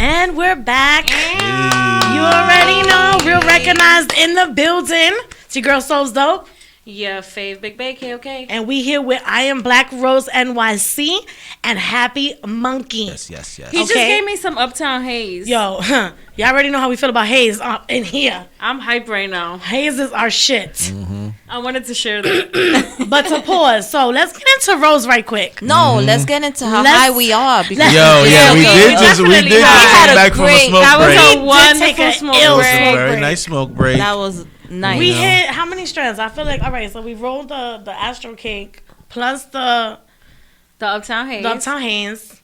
And we're back. You already know. Real recognized in the building. It's your girl Soul's Dope. Yeah, fave Big Bay, okay. And we here with I Am Black Rose NYC and Happy Monkey. Yes. He just gave me some Uptown Haze. Yo, y'all already know how we feel about Haze in here. I'm hype right now. Haze is our shit. Mm-hmm. I wanted to share that. But to pause, so let's get into Rose right quick. No, let's get into how high we are. We did just come back from a smoke that break. That was a wonderful smoke break. It was a very nice smoke break. That was nice. We hit how many strands? I feel like, all right, so we rolled the Astro Cake plus the Uptown Haze. The Uptown Haze.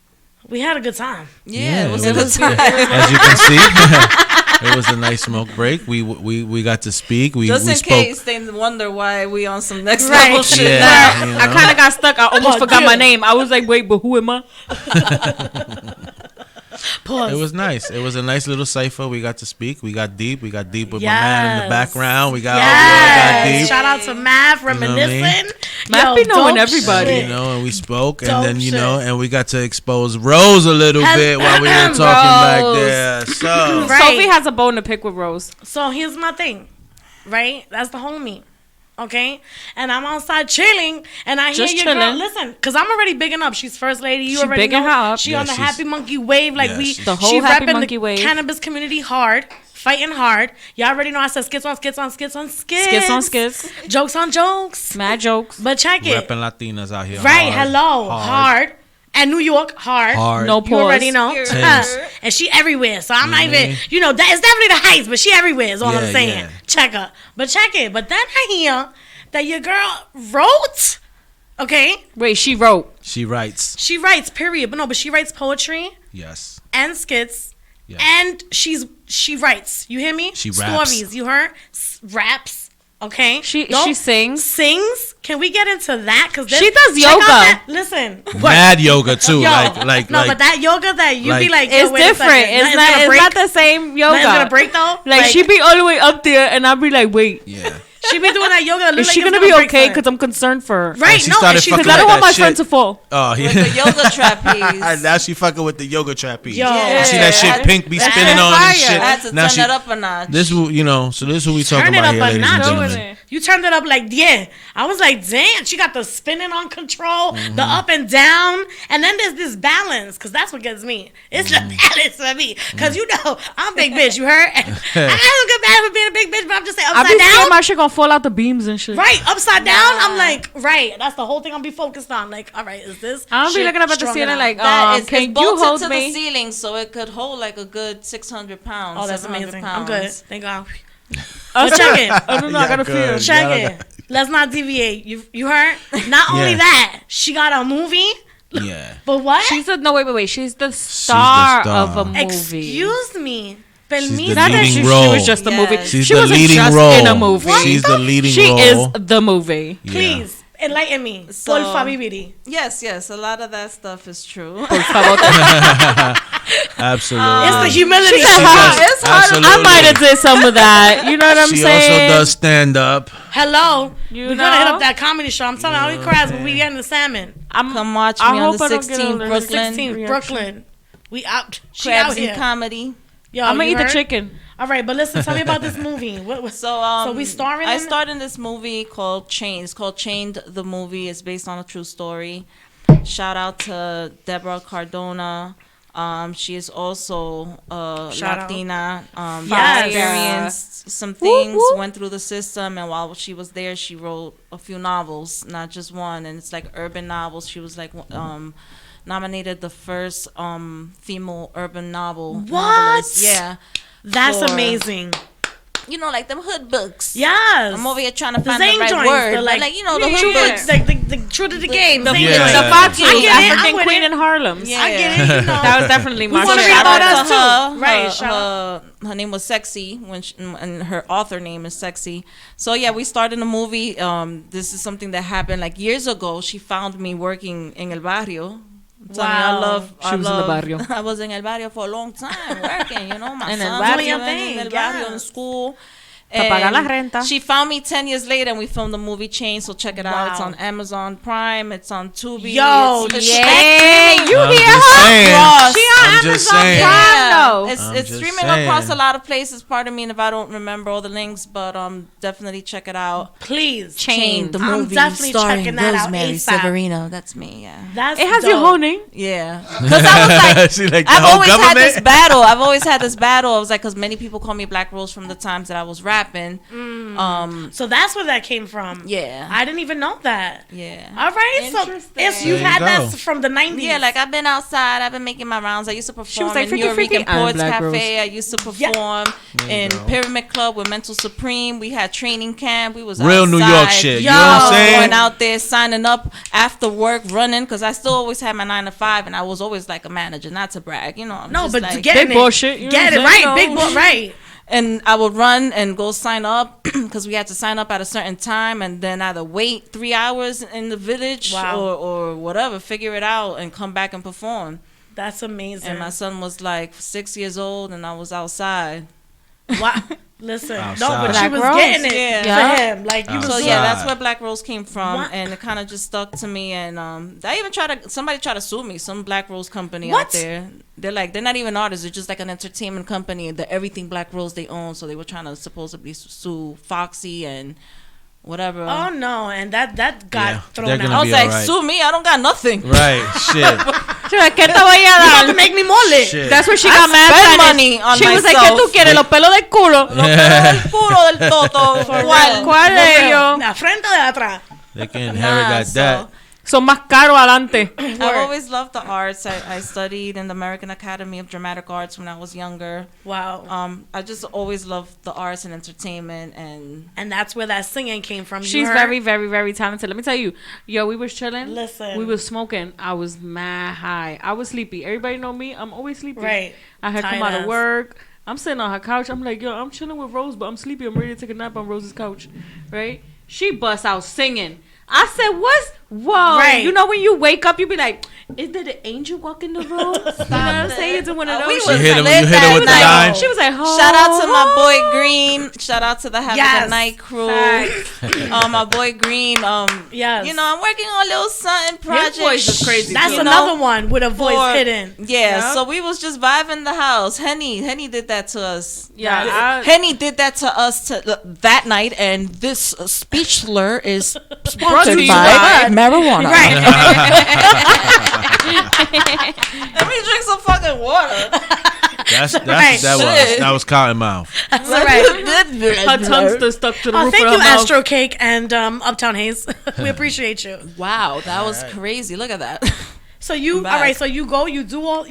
We had a good time. Yeah, it was a good time. As you can see, it was a nice smoke break. We got to speak. We Just in spoke. case they wonder why we on some next level shit. Yeah, you know. I kind of got stuck. I almost forgot my name. I was like, wait, but who am I? Pause. It was nice. It was a nice little cipher. We got to speak. We got deep. We got deep with my man in the background. We got deep. Shout out to Mav reminiscing. You know what I mean? Mav be knowing everybody. You know, and we spoke, Dope and then shit. and we got to expose Rose a little bit while we were talking back there. So Sophie has a bone to pick with Rose. So here's my thing, right? That's the homie. Okay, and I'm outside chilling, and I Just hear your girl. chilling. Listen, because I'm already bigging up. She's first lady. You She already bigging know. her up. She Yeah, on the she's- Happy Monkey wave, like Yeah, we. she's- The whole she Happy repping Monkey the wave. cannabis community hard, fighting hard. Y'all already know I said skits on skits on skits on skits. Skits on skits. Jokes on jokes. Mad jokes. But check it. repping Latinas out here. Right, hard, hello, hard. And New York, hard. Hard. No You pause. already know. Tense. And she everywhere. So I'm not even, that it's definitely the heights, but she everywhere is all I'm Yeah, saying. yeah. Check her. But check it. But then I hear that your girl wrote, okay? Wait, she wrote. She writes. She writes, period. But she writes poetry Yes. and skits. Yeah. And she writes. You hear me? She raps. Stories. You heard? Raps. Okay? She Don't- sings. Sings? Can we get into that? Because She does check out yoga. that- Listen. Mad yoga too. Yo, like but that yoga that you be like, It's yo, wait a different. second. It's not the same yoga. Nothing's gonna break though. Like she be all the way up there, and I'll be like, wait, yeah. she be doing that yoga. That look is like she it's gonna be break okay? something. Because I'm concerned for her. Right? she No, started and she's fucking Because I don't with want my that friend shit. to fall. Oh With the yeah. yoga trapeze. Now she fucking with the yoga trapeze. Yo. You see that shit pink be That's spinning on and I shit. had to Now turn she that up a notch. this who so this who we talking Turn it about up here, a ladies and notch. gentlemen. You turned it up like I was like, damn. She got the spinning on control, the up and down, and then there's this balance. Because that's what gets me. It's the balance for me. Because you know I'm a big bitch. You heard? And I have a good bad for being a big bitch, but I'm just saying I be upside scared down. my shit gonna fall out the beams and shit. Right, upside down. I'm like, right. That's the whole thing I'll be focused on. Like, all right, is this? I don't be shit looking up at the strong ceiling enough? like, That is can it's you bolted hold to me? the ceiling, so it could hold like a good 600 pounds. Oh, that's 700 amazing. Pounds. I'm good. Thank God. Oh, But check it. I don't know. I gotta feel. good. Check Yeah. it. Let's not deviate. You heard? Not only Yeah. that, she got a movie. Yeah. But what? She's wait. She's the star star. of a movie. Excuse me. She's the Permiso. Not that leading she role. was just a Yes. movie. She's she the wasn't leading just role. in a movie. She's the leading She role. is the movie. Yeah. Please enlighten me. So- Por favor. Yes, a lot of that stuff is true. Por favor. Absolutely. It's the humility. She said, "Huh?" It's hard. Absolutely. I might have did some of that. You know what I'm She saying? also does stand up. Hello. You We're gonna hit know? up that comedy show. I'm telling you, all these crabs, but we getting the salmon. Come watch I me on hope the I don't get 16th allergic. Brooklyn. 16th reaction. Brooklyn. We out. She out Crabs here. and comedy. Yo, I'm gonna you eat the heard? chicken. All right, but listen, tell me about this movie. So we starring I in- starred in this movie called Chained. It's called Chained. The movie is based on a true story. Shout out to Deborah Cardona. She is also Shout out. Latina. Yes. Experienced some things, went through the system, and while she was there, she wrote a few novels, not just one. And it's like urban novels. She was like nominated the first female urban novelist. Yeah. That's for- amazing. You know, like them hood books. Yes. I'm over here trying to The find the Zane right joints, word. the, But like, you know, the true hood to, books. like the true to the game. The, Zane Yeah. joints. the Fatu, I get it, I'm African with Queen it. in Harlem. Yeah. I get it. You know. That was definitely my wanna shit. read about Shout out us to too. her. Right, shout Her name was Sexy and her author name is Sexy. So yeah, we started a movie. This is something that happened like years ago. She found me working in El Barrio. I'm telling you, Wow. She was in the barrio. I was in El Barrio for a long time working. You know, my In El sons Barrio. were Doing your in El thing, Barrio in yes. school. Pa pagar la And renta. She found me 10 years later, and we filmed the movie Chain. So check it out. It's Wow. on Amazon Prime. It's on Tubi. Yo, it's yeah. Hey, you I'm hear just her? saying. Ross. She on I'm just Amazon saying. Prime though. It's just streaming saying. across a lot of places. Pardon me if I don't remember all the links, but definitely check it out. Please. Chained, the I'm movie definitely starring checking that out Rosemary ASAP. Severino. That's me. Yeah. That's It has dope. your whole name. Yeah, because I was like, She like the I've whole always had government? this battle. I've always had this battle. I was like, because many people call me Black Rose from the times that I was rapping. So that's where that came from. Yeah. I didn't even know that. Yeah. All right. So Interesting. if you There you had go. that from the 90s. Yeah, like I've been outside. I've been making my rounds. I used to perform was like, in freaky, New freaky. Rican I'm Poets Black Cafe. I used to perform in go. Pyramid Club with Mental Supreme. We had training camp. We was Real outside. New York shit. You Yo. know what I'm Going saying? out there, signing up after work, running, because I still always had my 9 to 5, and I was always like a manager, not to brag, you know. I'm No, just but like, getting Big it. bullshit, you know Get what it I'm right. saying? Big bull. Right. and I would run and go sign up because we had to sign up at a certain time, and then either wait 3 hours in the village Wow. or whatever, figure it out, and come back and perform. That's amazing. And my son was like 6 years old, and I was outside. Wow. Listen, no, Outside. but she Black was Rose. getting it Yeah. for him. Like you So was. yeah, Outside. that's where Black Rose came from, What? and it kind of just stuck to me. And I even somebody tried to sue me, some Black Rose company What? out there. They're like, they're not even artists, they're just like an entertainment company. The everything Black Rose they own, so they were trying to supposedly sue Foxy and whatever. Oh no, and that got Yeah, thrown they're gonna out. I was be like, alright. sue me, I don't got nothing. Right. Shit. She's like, ¿qué te voy a You about to dar? make me more lit. Shit. That's where she I got mad. spend Spanish. money on She was like, myself. ¿qué tú quieres? Los pelos del culo. Los pelos del culo del toto. ¿Cuál? ¿Cuál de ellos? La frente o de atrás. They can inherit Nah, that. so- That. Son más caros adelante. I've always loved the arts. I studied in the American Academy of Dramatic Arts when I was younger. Wow. I just always loved the arts and entertainment, and And that's where that singing came from. You She's heard? very, very, very talented. Let me tell you, yo, we was chilling. Listen. We was smoking. I was mad high. I was sleepy. Everybody know me. I'm always sleepy. Right. I had come Tired out of ass. work. I'm sitting on her couch. I'm like, yo, I'm chilling with Rose, but I'm sleepy. I'm ready to take a nap on Rose's couch. Right? She busts out singing. I said, what's... Whoa. Right. You know when you wake up, you be like, is there an angel walking the room? You know what I'm saying? It's one of those. We You was hit him. lit You hit her that with the night. line. She was like, oh. shout out to my boy Green. Shout out to the Having Yes. a Night crew. Facts. My boy Green. Yes. You know, I'm working on a little something project. voice is crazy. That's you another know, one with a voice for- hidden. Yeah, so we was just vibing the house. Henny did that to us. Yeah, Henny did that to us that night, and this speech slur is Brought to sponsored you by by- marijuana. Right. Let me drink some fucking water. right. That was Cottonmouth. That's all right. Her tongue still stuck to the Oh, roof thank of you, her mouth. Astro Cake and Uptown Hayes. We appreciate you. Wow, that was crazy. Look at that. So you, all I'm back. right? So you go, you do all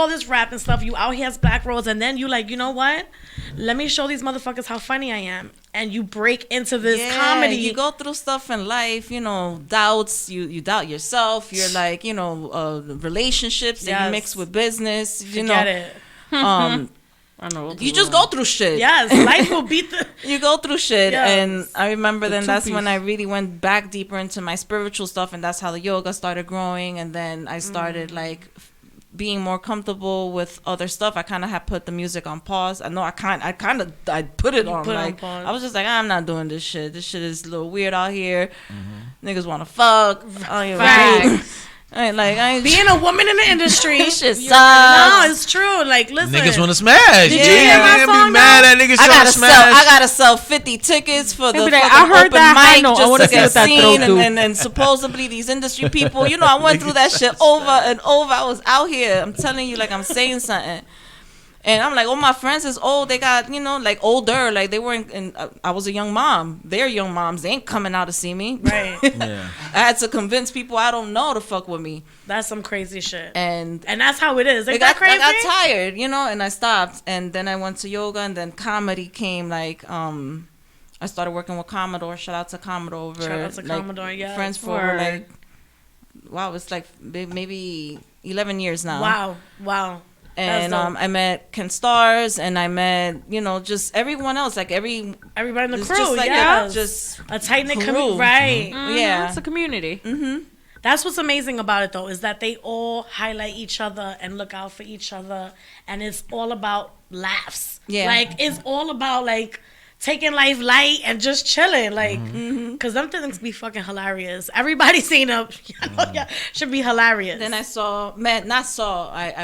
this rap and stuff. You out here as Black Rose, and then you like, you know what? Let me show these motherfuckers how funny I am. And you break into this comedy. You go through stuff in life, you know, doubts. You doubt yourself. You're like, you know, relationships that Yes. you mix with business. You Forget know, it. I know. you just go through shit. Yes, life will beat the. You go through shit, Yes. and I remember then that's when two-piece. I really went back deeper into my spiritual stuff, and that's how the yoga started growing, and then I started like being more comfortable with other stuff. I kind of had put the music on pause. I know I put it on. put it on Like pause. I was just like, I'm not doing this shit. This shit is a little weird out here. Niggas want to fuck. I ain't Right. I ain't Being a woman in the industry. This shit No, sucks. it's true. Like, listen. Niggas want to smash. Did you hear my Niggas song, be mad though? at niggas I trying gotta to sell. smash. I gotta sell 50 tickets for the be like, fucking I heard open that high mic note. I just wanna to see get what that seen, throat do. and supposedly these industry people. You know, I went through that shit over and over. I was out here. I'm telling you, like I'm saying something. And I'm like, oh, my friends is old. They got, you know, like older. Like they weren't. I was a young mom. They're young moms. They ain't coming out to see me. Right. Yeah. I had to convince people I don't know to fuck with me. That's some crazy shit. And that's how it is. Ain't I that got, crazy? I got tired, you know, and I stopped. And then I went to yoga, and then comedy came. Like, I started working with Commodore. Shout out to Commodore. Over, Shout out to like, Commodore, yes. Friends for Word. like, wow, it's like maybe 11 years now. Wow. And That's dope. I met Ken Stars, and I met, you know, just everyone else. Like Everybody in the it's crew, just like yeah. just A tight knit crew. community, right? yeah. It's a community. That's what's amazing about it, though, is that they all highlight each other and look out for each other, and it's all about laughs. Yeah. Like it's all about like taking life light and just chilling, like, because them things be fucking hilarious. Everybody seen them. Should be hilarious. Then I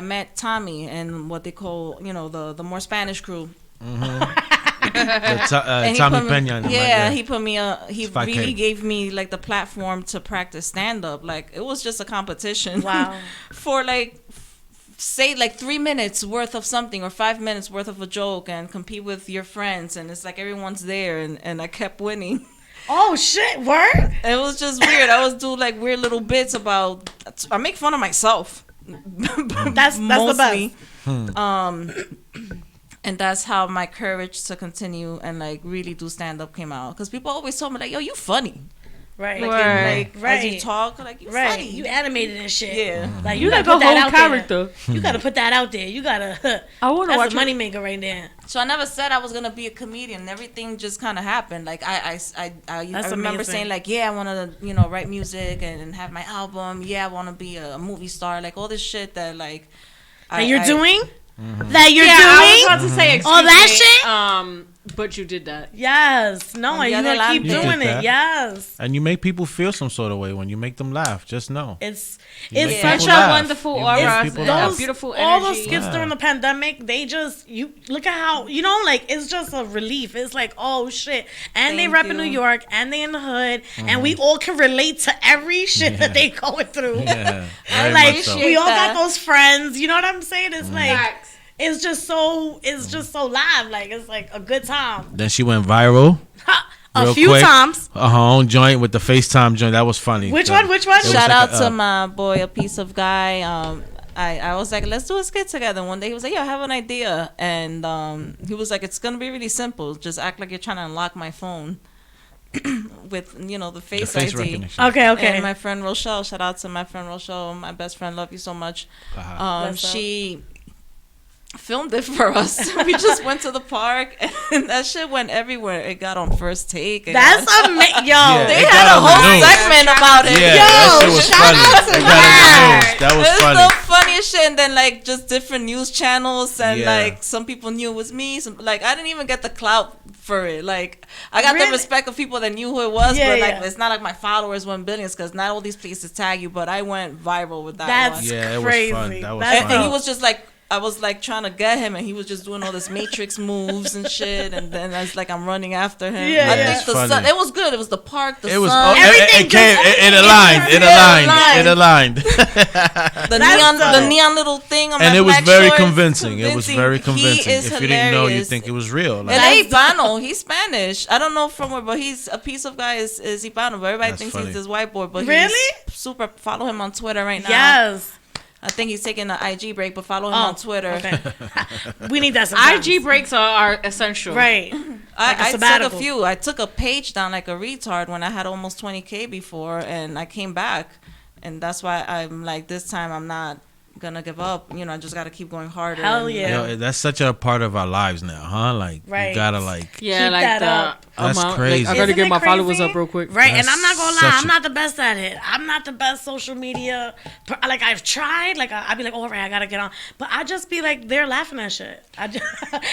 met Tommy and what they call, the more Spanish crew. Tommy Pena. He put me. He really gave me like the platform to practice stand up. Like it was just a competition. Wow. For like, say like 3 minutes worth of something or 5 minutes worth of a joke and compete with your friends, and it's like everyone's there, and I kept winning. Oh shit! Word. It was just weird. I was doing like weird little bits about. I make fun of myself. That's the best. And that's how my courage to continue and like really do stand up came out. Because people always told me like, "Yo, you funny." Right. Like as you talk, like you funny. You animated and shit. Yeah. Like You gotta like put a that whole out character. there. You gotta put that out there. You gotta. I want to watch a moneymaker right there. So I never said I was gonna be a comedian. Everything just kind of happened. Like I remember amazing. saying like, yeah, I want to write music and have my album. Yeah, I want to be a movie star. Like all this shit that like. That you're doing. That you're doing. I was about to say all that shit. But you did that. Yes. No, and you gotta keep doing it. Yes. And you make people feel some sort of way when you make them laugh. Just know. It's such a wonderful aura, a beautiful energy. All those skits during the pandemic, they just look at how like it's just a relief. It's like, oh shit, and they rep in New York, and they in the hood, and we all can relate to every shit that they going through. Yeah, like we all got those friends. You know what I'm saying? It's like. It's just so live. Like it's like a good time. Then she went viral. A few times. Her own joint with the FaceTime joint. That was funny. Which one? Shout out to my boy, A Piece of Guy. I was like, let's do a skit together. One day he was like, yeah, I have an idea. And he was like, it's going to be really simple. Just act like you're trying to unlock my phone. With the face ID. Recognition. Okay. And my friend Rochelle, shout out to my friend Rochelle, my best friend, love you so much. She filmed it for us. We just went to the park, and that shit went everywhere. It got on First Take. That's amazing. Yo, they had a whole segment about it. Yeah, that shit was funny. That was funny. It was the funniest shit. And then like just different news channels, and like some people knew it was me. Some, like I didn't even get the clout for it. Like I got the respect of people that knew who it was, but like it's not like my followers went billions because not all these places tag you. But I went viral with that. That's one. crazy. It was fun. That was fun. fun. And he was just like. I was like trying to get him, and he was just doing all this Matrix moves and shit. And then I was like, I'm running after him. I think the sun. It was good. It was the park, the sun. Everything. It aligned. The neon little thing on my and it was black very shorts. convincing. It was very convincing. If you didn't know, you'd think it was real. Like, El Ibano, he's Spanish. I don't know from where, but he's A Piece of Guy is Ibano. But everybody thinks he's this white boy. But really, he's super. Follow him on Twitter right now. Yes. I think he's taking an IG break, but follow him on Twitter. Okay. We need that sometimes. IG breaks are essential. Right. I took a few. I took a page down like a retard when I had almost 20K before, and I came back. And that's why I'm like, this time I'm not gonna give up. I just gotta keep going harder. Hell yeah. Yo, that's such a part of our lives now, huh? Like, you gotta like. Yeah, keep like that the up. That's amount. crazy. Like, I gotta Isn't get it my crazy? followers up real quick. Right, That's and I'm not gonna lie, I'm such not the best at it. I'm not the best social media. Like I've tried. Like I'd be like, all right, I gotta get on, but I just be like, they're laughing at shit. I just,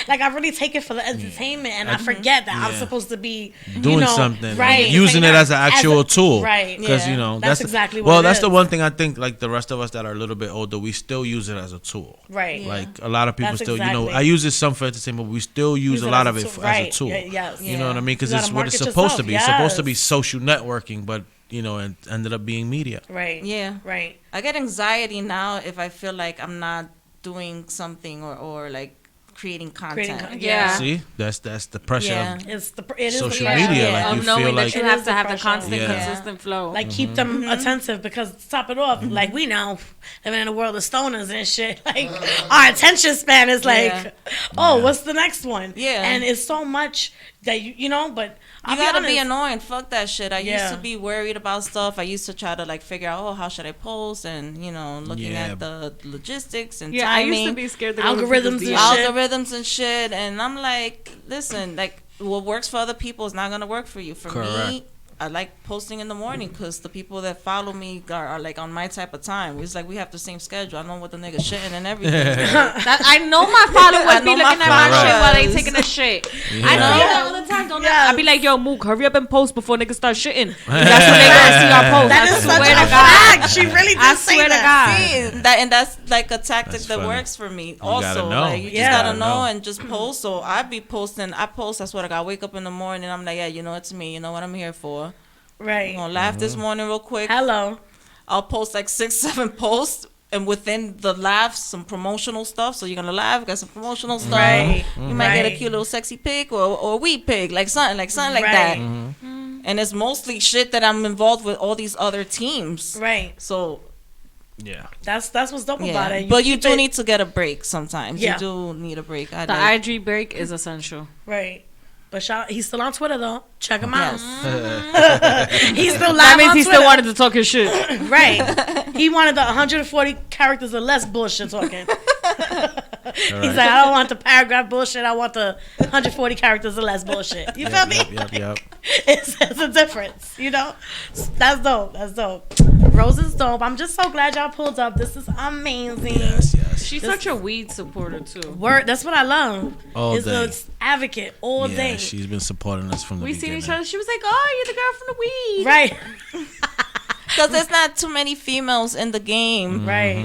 like I really take it for the entertainment, and I forget that I'm supposed to be doing something, right? Using it as an actual tool, right? Because that's exactly what. Well, it that's is. the one thing I think. Like the rest of us that are a little bit older, we still use it as a tool, right? Like a lot of people That's still, exactly. I use it some for entertainment, but we still use a lot of it as a tool. Yes. You know what I mean? Because You it's gotta what it's market supposed to yourself, be. It's supposed to be social networking, but it ended up being media. Right. Yeah. Right. I get anxiety now if I feel like I'm not doing something or like creating content. Yeah. See, that's the pressure. Yeah. Of It is social the media. Yeah. Like you Of knowing feel that like you It have is to the have the pressure. constant, Yeah. consistent flow. Like keep them attentive because to top it off, like we know living in a world of stoners and shit. Like our attention span is like, what's the next one? Yeah. And it's so much that but You I'll gotta be be honest. annoying. Fuck that shit. I used Yeah. to be worried about stuff. I used to try to like figure out, how should I post, and looking Yeah. at the logistics and Yeah, I timing, used to be scared that Algorithms and shit. algorithms and shit. And I'm like, listen, like what works for other people is not gonna work for you. For me, I like posting in the morning because the people that follow me are like on my type of time. It's like we have the same schedule. I know what the nigga shitting and everything. I know my followers be looking at my followers. shit while they taking a shit. I know that all the time. don't Yes. I be like, yo, Mook, hurry up and post before niggas start shitting. That's when they gonna see our post. That I is swear such to a God. fact. She really did I say swear to that. God. See, and that's like a tactic That's that funny. works for me. gotta Also, know. like you Yeah. just gotta know know. and just post. So I be posting. I post. I swear to God, I wake up in the morning. I'm like, yeah, you know it's me. You know what I'm here for. I'm Right. gonna laugh this morning real quick. Hello. I'll post like 6, 7 posts, and within the laughs, some promotional stuff. So you're gonna laugh, got some promotional stuff. Right. You might get a Right. cute little sexy pic or a weed pic, like something like Right. that. And it's mostly shit that I'm involved with all these other teams. Right. So Yeah. That's what's dope yeah, about it. but you keep do it- need to get a break sometimes. Yeah. You do need a break. The IG break is essential. Right. But he's still on Twitter though. Check him out. Yes. He's still live That means on he Twitter. still wanted to talk his shit. Right. He wanted the 140 characters or less bullshit talking. He's right. like, I don't want the paragraph bullshit. I want the 140 characters or less bullshit. You feel me? Yep. It's a difference, you know? That's dope. That's dope. Rose is dope. I'm just so glad y'all pulled up. This is amazing. Yes. She's such a weed supporter too. Word. That's what I love. All is day. the advocate all Yeah, day. she's been supporting us from the We beginning. seen each other. She was like, "Oh, you're the girl from the weed." Right. Because there's not too many females in the game. Right.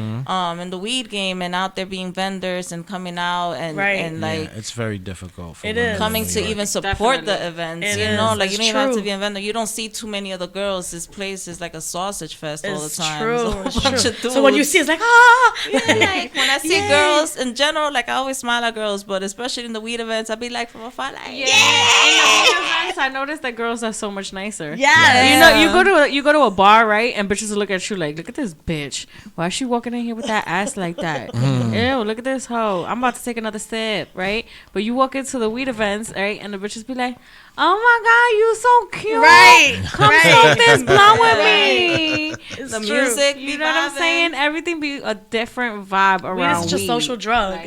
In the weed game, and out there being vendors and coming out and Right. and Yeah, like it's very difficult for It women is. in coming New to York. even support Definitely. the events. It You is. know, like It's you don't even have true. to be a vendor. You don't see too many other girls. This place is like a sausage fest all the It's time. true. There's a whole It's bunch true. of dudes. So when you see, it's like, ah. like when I see Yeah. girls in general, like I always smile at girls, but especially in the weed events, I be like from afar, like Yeah. In the weed events, I noticed that girls are so much nicer. Yes. You know, you go to a bar, right? And bitches will look at you like, look at this bitch. Why is she walking in here with that ass like that? Ew, look at this hoe. I'm about to take another sip, right? But you walk into the weed events, right? And the bitches be like, oh my God, you so cute. Right. Come right. smoke this blunt with me. It's the true. music. You be know what I'm vibing. saying? Everything be a different vibe Weed around is just weed. social drug. Like-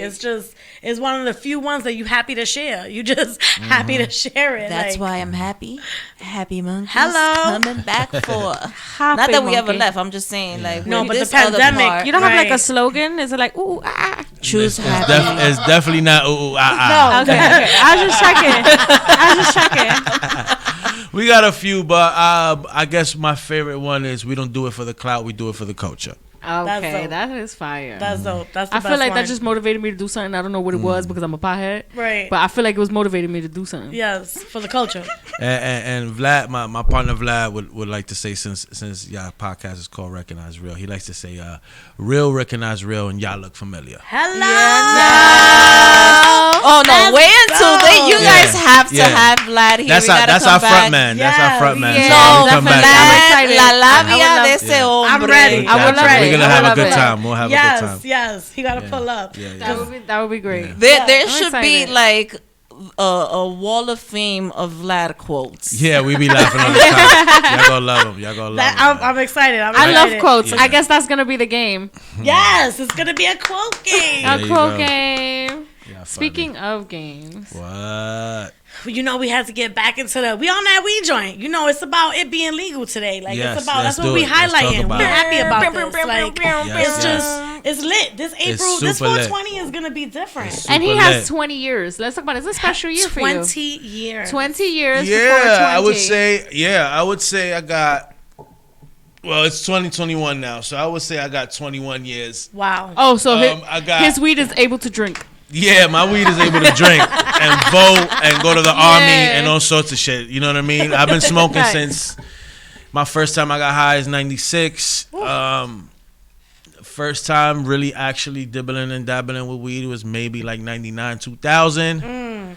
It's one of the few ones that you happy to share. You just happy to share it. That's like, why I'm happy. Happy monkeys Hello. coming back for. Happy Not that we ever monkey. left. I'm just saying, like, No, with but the this other pandemic, part, You don't have like a Right. slogan? Is it like, ooh, ah? choose It's, happy. it's definitely not ooh, ah. No. Okay. I was just checking. We got a few, but I guess my favorite one is we don't do it for the clout, we do it for the culture. Okay, dope. that is fire. That's dope. That's the I best feel like one. that just motivated me to do something. I don't know what it was because I'm a pothead. Right. But I feel like it was motivating me to do something. Yes, for the culture. And Vlad, my partner Vlad would like to say, since y'all podcast is called Recognize Real, he likes to say real recognize real and y'all look familiar. Hello. Oh no! Let's Wait until go. they. You guys have to Yeah. have Vlad here. That's We gotta that's come our back. front man. That's our Yes. front man. Yeah, So No, we come definitely. back. I'm Vlad, excited. la I would labia love de it. ese hombre. I'm ready. We I would got love you. it. We're gonna I have would a good love it. time. We'll have a good Yes, time. yes. He got to pull up. Yeah. That would be great. There I'm should be excited. like a wall of fame of Vlad quotes. Yeah, we be laughing all the time. Y'all gonna love him. Y'all gonna love That, him. I'm excited. I'm I excited. love quotes. Yeah. I guess that's gonna be the game. Yes, it's gonna be a quote game. There A you quote go. game. Y'all Speaking of games, What? You know, we had to get back into we on that weed joint. You know, it's about it being legal today. Like Yes, it's about let's that's what do we it. Let's talk highlighting. about We're it. happy about this. Like Yes, it's just it's lit. This April, this super lit. 420 is gonna be different. It's and he super has lit. 20 years. Let's talk about it. It's a special year for you. 20 years. 20 years. Yeah, before 20. I would say I got. Well, it's 2021 now, so I would say I got 21 years. Wow. Oh, so I got- his weed is able to drink. Yeah, my weed is able to drink and vote and go to the army and all sorts of shit. You know what I mean? I've been smoking Right. since my first time I got high is 96. First time really actually dibbling and dabbling with weed was maybe like 99, 2000.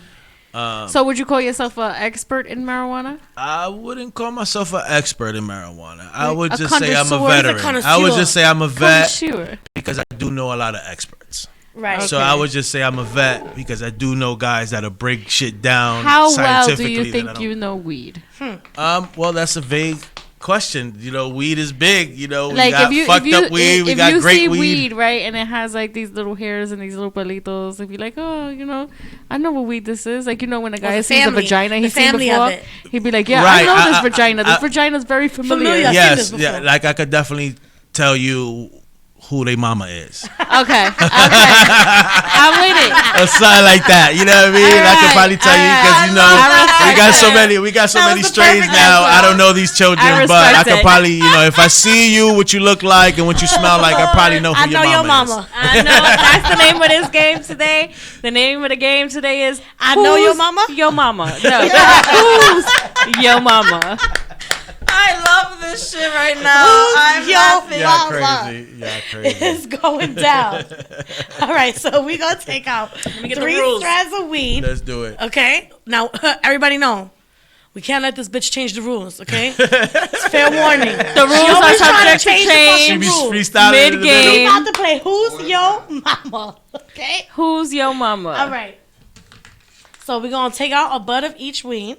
So would you call yourself an expert in marijuana? I wouldn't call myself an expert in marijuana. I would A just say I'm a connoisseur. veteran. He's a I would connoisseur. just say I'm a vet Sure. because I do know a lot of experts. Right. So I would just say I'm a vet because I do know guys that'll break shit down How well do scientifically. you that I think don't- you know weed? Well, that's a vague question. You know, weed is big. You know, we Like got fucked up weed. We if got you great see weed. right, and it has like these little hairs and these little pelitos, if you're like, oh, you know, I know what weed this is. Like, you know, when a guy the sees a family. vagina The he's seen family of before, it. he'd be like, yeah, Right, I know this I- vagina. This I- vagina's very familiar. Familiar. I've seen Yes, this yeah. before. Like I could definitely tell you who they mama is. Okay. I'm with it. or something like that. You know what I mean? I could probably tell you because you know we got so many strains now. I don't know these children, but I could probably if I see you, what you look like and what you smell like, I probably know who your mama is. I know that's the name of this game today. The name of the game today is I know your mama. Your mama. No, who's your mama? I love this shit right now. I'm laughing. Crazy. It's going down. All right, so we're going to take out 3 strands of weed. Let's do it. Okay? Now, everybody know, we can't let this bitch change the rules, okay? It's fair warning. The rules are subject to change. She be freestyling mid-game. We about to play Who's Your Mama, okay? Who's your mama? All right. So we're going to take out a bud of each weed,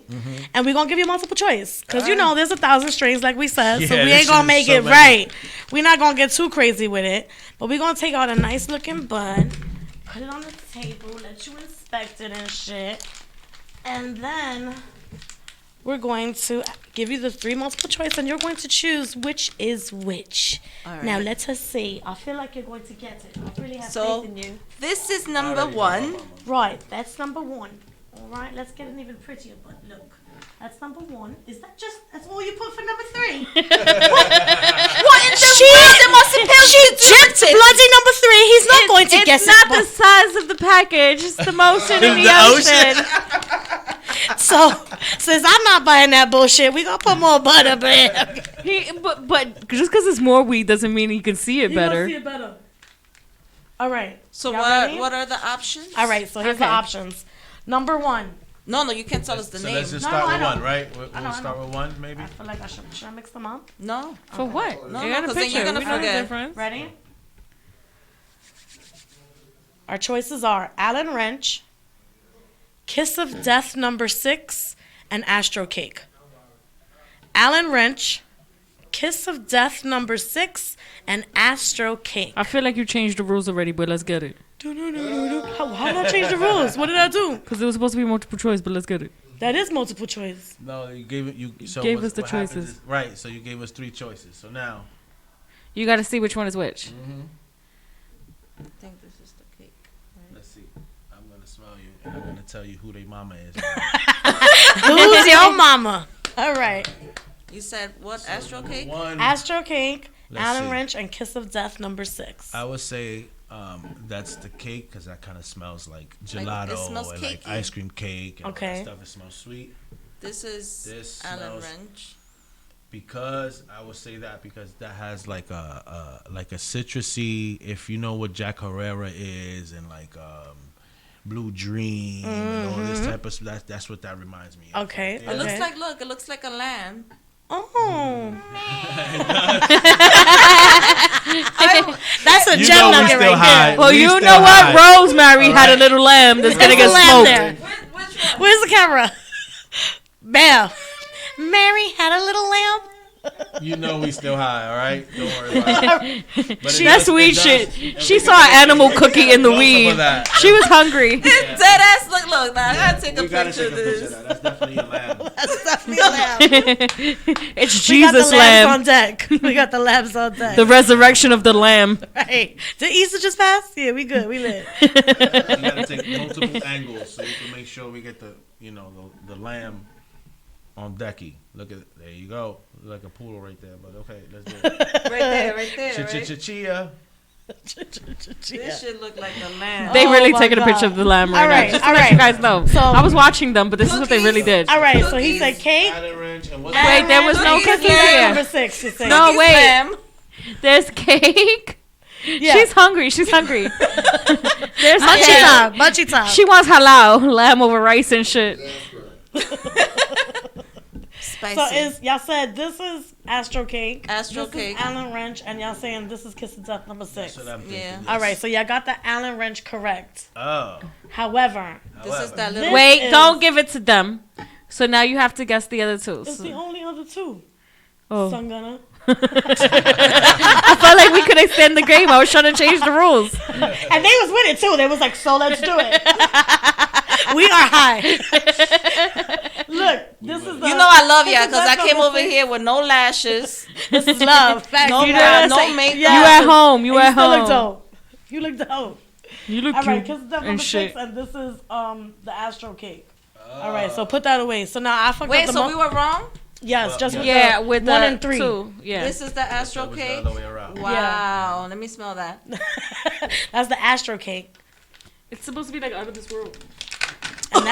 and we're going to give you multiple choice. Because, there's 1,000 strains, like we said, so we ain't going to make it right. We're not going to get too crazy with it. But we're going to take out a nice-looking bud, put it on the table, let you inspect it and shit. And then we're going to give you the 3 multiple choice, and you're going to choose which is which. All right. Now, let us see. I feel like you're going to get it. I really have faith in you. This is number 1. Right, that's number 1. All right, let's get an even prettier bud. Look, that's number 1. Is that that's all you put for number 3? What in the world? There must have been She chipped bloody number 3. He's not going to guess It's not the size of the package. It's the motion in the ocean. So, since I'm not buying that bullshit, we gonna put more bud up in. But just because it's more weed doesn't mean he can see it better. See it better. All right. So ready? what are the options? All right, so here's the options. Number 1. No, you can't tell us the name. Let's just No, start I with know. 1, right? We'll I know. start with 1, maybe. I feel like should I mix them up? No. For what? No, You got a 'cause then picture. you're gonna We know the forget. difference. Ready? Our choices are Allen Wrench, Kiss of Death number 6, and Astro Cake. Allen Wrench, Kiss of Death number 6, and Astro Cake. I feel like you changed the rules already, but let's get it. How did I change the rules? What did I do? Because it was supposed to be multiple choice, but let's get it. That is multiple choice. No, you gave it. So Gave us the what happens choices. is- right. So you gave us 3 choices. So now. You got to see which one is which. I think this is the cake. Let's see. I'm gonna smell you, and I'm gonna tell you who they mama is. Who's your mama? All right. You said what? Astro cake? 1. Astro Cake, Let's Allen see. Wrench, and Kiss of Death number 6. I would say that's the cake because that kind of smells like gelato smells and like cakey. ice cream cake and all Okay. that stuff. It smells sweet. This is This Allen smells- Wrench. Because I would say that because that has like a citrusy. If you know what Jack Herrera is and like Blue Dream and all this type of stuff, that's what that reminds me of. Okay. Yeah. It looks Okay. like it looks like a lamb. Oh. That's a You gem know we nugget still right high. there. Well, We you still know what? high. Rosemary had a little lamb that's going to There's get a lamb smoked. there. Which one? Where's the camera? Bam. Mary had a little lamb. You know we still high, all right? Don't worry about it. But it That's does- weed it does- shit. and She we saw can- an animal cookie in the Go some weed. of that. She was hungry. Dead ass. Look. Now I gotta take a We gotta picture take of a picture this. of that. That's definitely a lamb. That's definitely a lamb. It's We got the Jesus' lambs lamb. on deck. We got the lambs on deck. The resurrection of the lamb. Right. Did Easter just pass? Yeah, we good. We lit. You gotta take multiple angles so you can make sure we get the lamb on decky. Look at it. There you go. Like a poodle right there. But okay, let's do it. Right there. Right? Chia. This should look like a lamb. They Oh really my taking a God. picture of the lamb right All right, now. Just all to let right. you guys know. So- I was watching them, but this is what they really did. All right, so he Cookies. said cake. Allen Wrench and what's Wait, there was no Cookies, cookies lamb. Number here. 6, you say. No, wait. Lamb. There's cake. Yeah. She's hungry. There's Munchie cake. time. Munchie time. She wants halal, lamb over rice and shit. Spicy. So y'all said this is Astro Cake. Astro this Cake. is Allen Wrench, and y'all saying this is Kiss of Death number 6. That's what I'm thinking. Yeah. All right, so y'all got the Allen Wrench correct. Oh. However, This is that little. This Wait, is- don't give it to them. So now you have to guess the other two. it's the only other 2. Oh. Sun Gunner. I felt like we could extend the game. I was trying to change the rules. And they was with it too. They was like, so let's do it. We are high. Look, this is the. You know I love this y'all is because I Death came number over 6. here with no lashes, This is love. Facts. no You makeup, know, no makeup. Yeah. You at home. You You at still look home. dope. You look dope. You look All right, cute kiss of death and number shit. 6, and this is the Astro cake. All right, so put that away. So now I fucked Wait, up the so we were wrong? Yes, just with Yeah, the with 1 the and 3. 2. Yeah. This is the Astro That was the cake? other way around. Wow. Let me smell that. That's the Astro cake, It's supposed to be like out of this world. and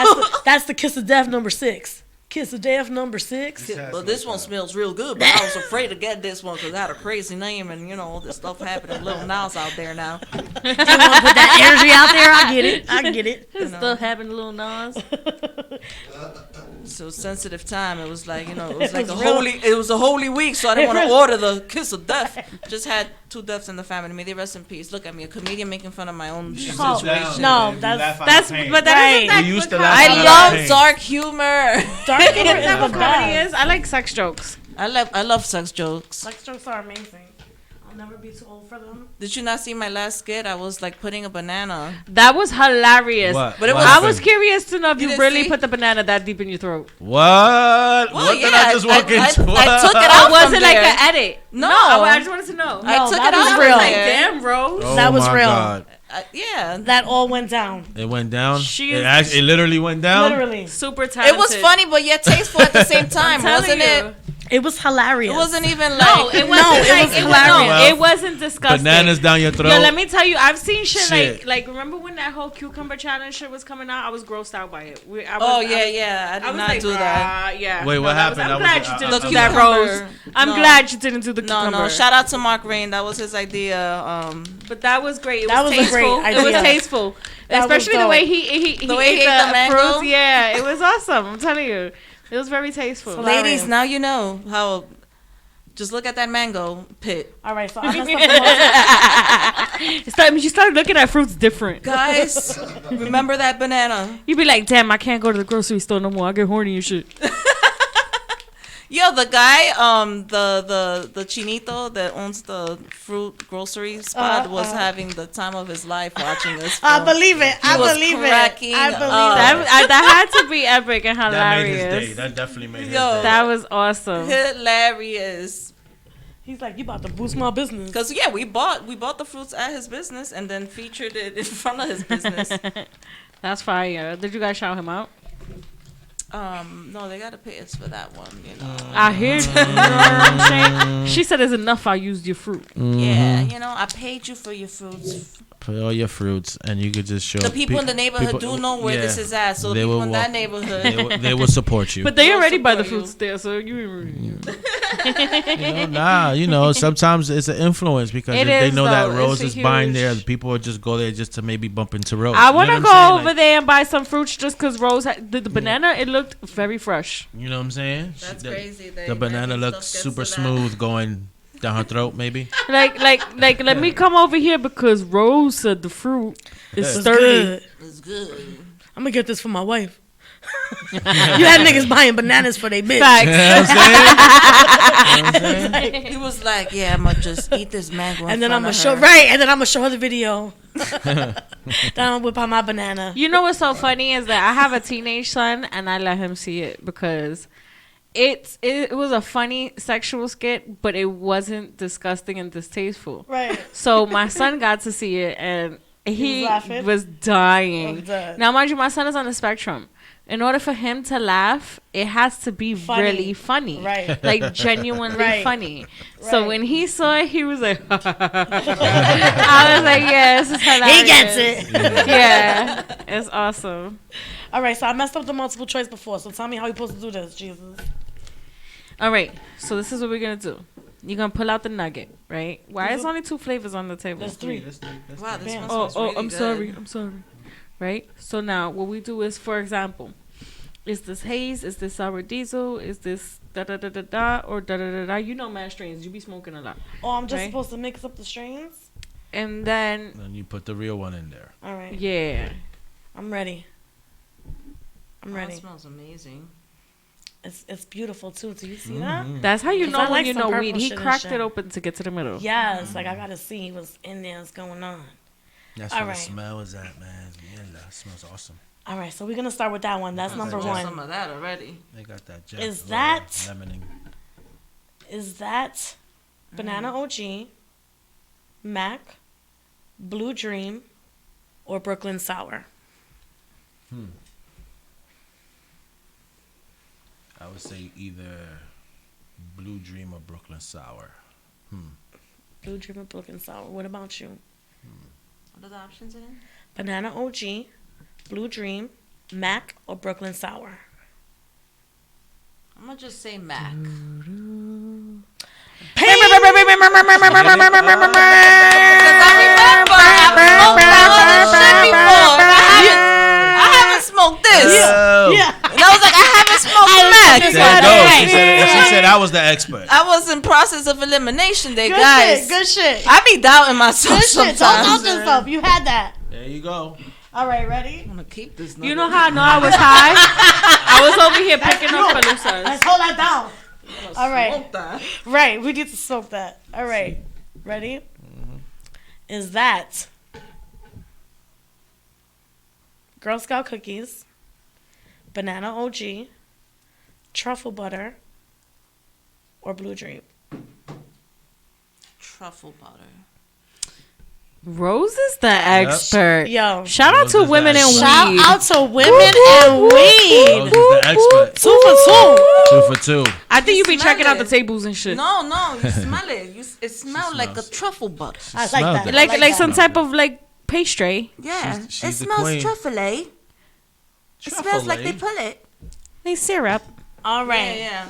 that's the kiss of death number 6. Kiss of death number 6. Well, this one smells real good, but I was afraid to get this one because it had a crazy name and, all this stuff happening. Little Nas out there now. You want to put that energy out there? I get it. I get it. It's still having little Nas. So sensitive time. It was like, it was like was it was a holy week, so I didn't want to order the kiss of death. Just had 2 deaths in the family. May they rest in peace. Look at me, a comedian making fun of my own situation. No, You that's- laugh out That's of pain. but that Right. isn't that We used what to laugh comedy out I of is. love pain. dark humor. dark humor Isn't is that the what comedy best. is? I like sex jokes. I love sex jokes. Sex jokes are amazing. I'll never be too old for them. Did you not see my last skit? I was like putting a banana. That was hilarious. What? But it What was- I happened? was curious to know if You you didn't really see? put the banana that deep in your throat. What? Well, What did yeah, I just walk I into? took it Or out was from it like there. an edit? No. I just wanted to know. I No, took that it was out real. from Like, there. damn, Rose. Oh That was my real. God. Yeah. That all went down. It went down. She It, is- it literally went down. Literally. Super talented. It was funny, but yet tasteful at the same time, I'm wasn't telling it? It was hilarious. It wasn't even like. No, it wasn't No, it like was it hilarious. no, it wasn't disgusting. Bananas down your throat. Yo, let me tell you, I've seen shit, Shit. like remember when that whole cucumber challenge shit was coming out? I was grossed out by it. I Oh yeah. I did not do that. Yeah. Wait, what happened? I'm I glad was- you I- didn't I- do that, cucumber. Rose. I'm No. glad you didn't do the No, cucumber. no. Shout out to Mark Rain. That was his idea. But that was great. It That was was a great tasteful. It was idea. tasteful. That was Especially the dope. way he The way he ate the mango? fruits. Yeah, it was awesome. I'm telling you. It was very tasteful. So Ladies, now you know how. Just look at that mango pit, All right, so I messed up the most. You started looking at fruits different. guys. Remember that banana. You be like, damn, I can't go to the grocery store no more. I get horny and shit. Yo, the guy, the chinito that owns the fruit grocery spot was having the time of his life watching this. I film. believe it. I was believe it. cracking I believe up. it. That had to be epic and That made his day. hilarious. That definitely made his Yo. day. That was awesome. Hilarious. He's like, you about to boost my business. Cause yeah, we bought the fruits at his business and then featured it in front of his business. That's fire. Did you guys shout him out? No, they gotta pay us for that one. I hear you. You know what I'm saying? She said it's enough I used your fruit. Yeah, I paid you for your fruits. For all your fruits, and you could just show The people in the neighborhood people- do know where yeah. this is at, so the They people will in walk- that neighborhood. they will support you. But they We'll already buy the support you. fruits there, so Sometimes it's an influence because It if they is, know that though. Rose It's is a buying huge- there, people would just go there just to maybe bump into Rose. I want to You know go what I'm saying? over there and buy some fruits just because Rose had the banana. It looked very fresh. You know what I'm saying? That's the, crazy. The banana looks super smooth going down her throat, maybe. Like, let me come over here because Rose said the fruit is It's sturdy. good. It's good. I'm gonna get this for my wife. You had niggas buying bananas for their bitch. Facts. You know what I'm saying? He was like, "Yeah, I'm gonna just eat this mango." And then I'm gonna show and then I'm gonna show her the video. Then I'm gonna whip out my banana. You know what's so funny is that I have a teenage son and I let him see it because it was a funny sexual skit, but it wasn't disgusting and distasteful. Right. So my son got to see it and he laughing? was dying. I'm dead. Now, mind you, my son is on the spectrum. In order for him to laugh, it has to be Funny. really funny. Right. Like genuinely Right. funny. So Right. when he saw it, he was like, I was like, yeah, this is hilarious. He gets it. Yeah, it's awesome. All right, so I messed up the multiple choice before. So tell me how you supposed to do this, Jesus. All right, so this is what we're going to do. You're going to pull out the nugget, right? Why is only 2 flavors on the table? There's 3. Wow, this Damn. one Oh, smells really I'm good. sorry. I'm sorry. Right? So now what we do is, for example, is this haze? Is this sour diesel? Is this da-da-da-da-da or da-da-da-da? You know mad strains. You be smoking a lot. Oh, I'm just Right. supposed to mix up the strains? And then, Then you put the real one in there. All right. yeah. I'm ready. I'm Oh, ready. it smells amazing. It's beautiful, too. Do you see that? That's how you 'Cause know I when like you some know purple weed. He shit and cracked shit. it open to get to the middle. Yes, like I gotta see what's in there, what's going on. That's All where right. the smell is at, man. Yeah, that smells awesome. All right, so we're gonna start with that one. That's number I want some one. of that already. They got that jet. Is that- lemoning? Is that Banana OG, Mac, Blue Dream, or Brooklyn Sour? I would say either Blue Dream or Brooklyn Sour. Blue Dream or Brooklyn Sour. What about you? What are the options again? Banana OG, Blue Dream, Mac, or Brooklyn Sour? I'm gonna just say Mac. I haven't smoked this. Yeah. And I was like, I haven't smoked Mac. She said I was the expert. I was in process of elimination there, Good guys. shit. Good shit. I be doubting myself Good shit. sometimes. Don't doubt yourself. You had that. There you go. All right, ready? I'm gonna keep this. You know how I know I was high? I was over here picking up Pelusas. Let's hold that down. All right. Smoke that. Right. We need to smoke that. All right. Ready? Is that Girl Scout cookies, banana OG, truffle butter, or Blue Dream? Truffle butter. Rose is the expert. Yo. Shout out Rose to is women the in expert. Shout weed. out to women and Rose weed. is the expert. 2 for 2. 2 for 2. I think you be Smell checking out the it. tables and shit. No, you smell it. It smells like a smells. truffle butter. I like Smelled that. it. Like that. some type of like pastry. Yeah, She's it the queen. smells truffle-y. It smells like they put it. Like syrup. All right. Yeah.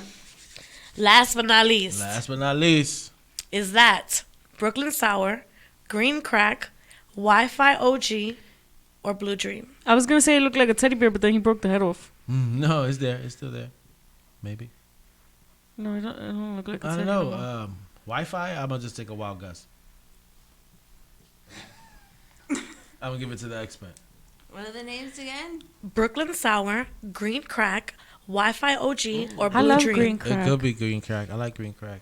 Last but not least, Last but not least. is that Brooklyn Sour, Green Crack, Wi-Fi OG, or Blue Dream? I was gonna say it looked like a teddy bear, but then he broke the head off. No, it's there. It's still there. Maybe. No, it don't look like a I teddy don't bear. know. Wi-Fi. I'm gonna just take a wild guess. I'm gonna give it to the expert. What are the names again? Brooklyn Sour, Green Crack, Wi-Fi OG, or Blue I love Dream? green It crack. could be green crack. I like green crack.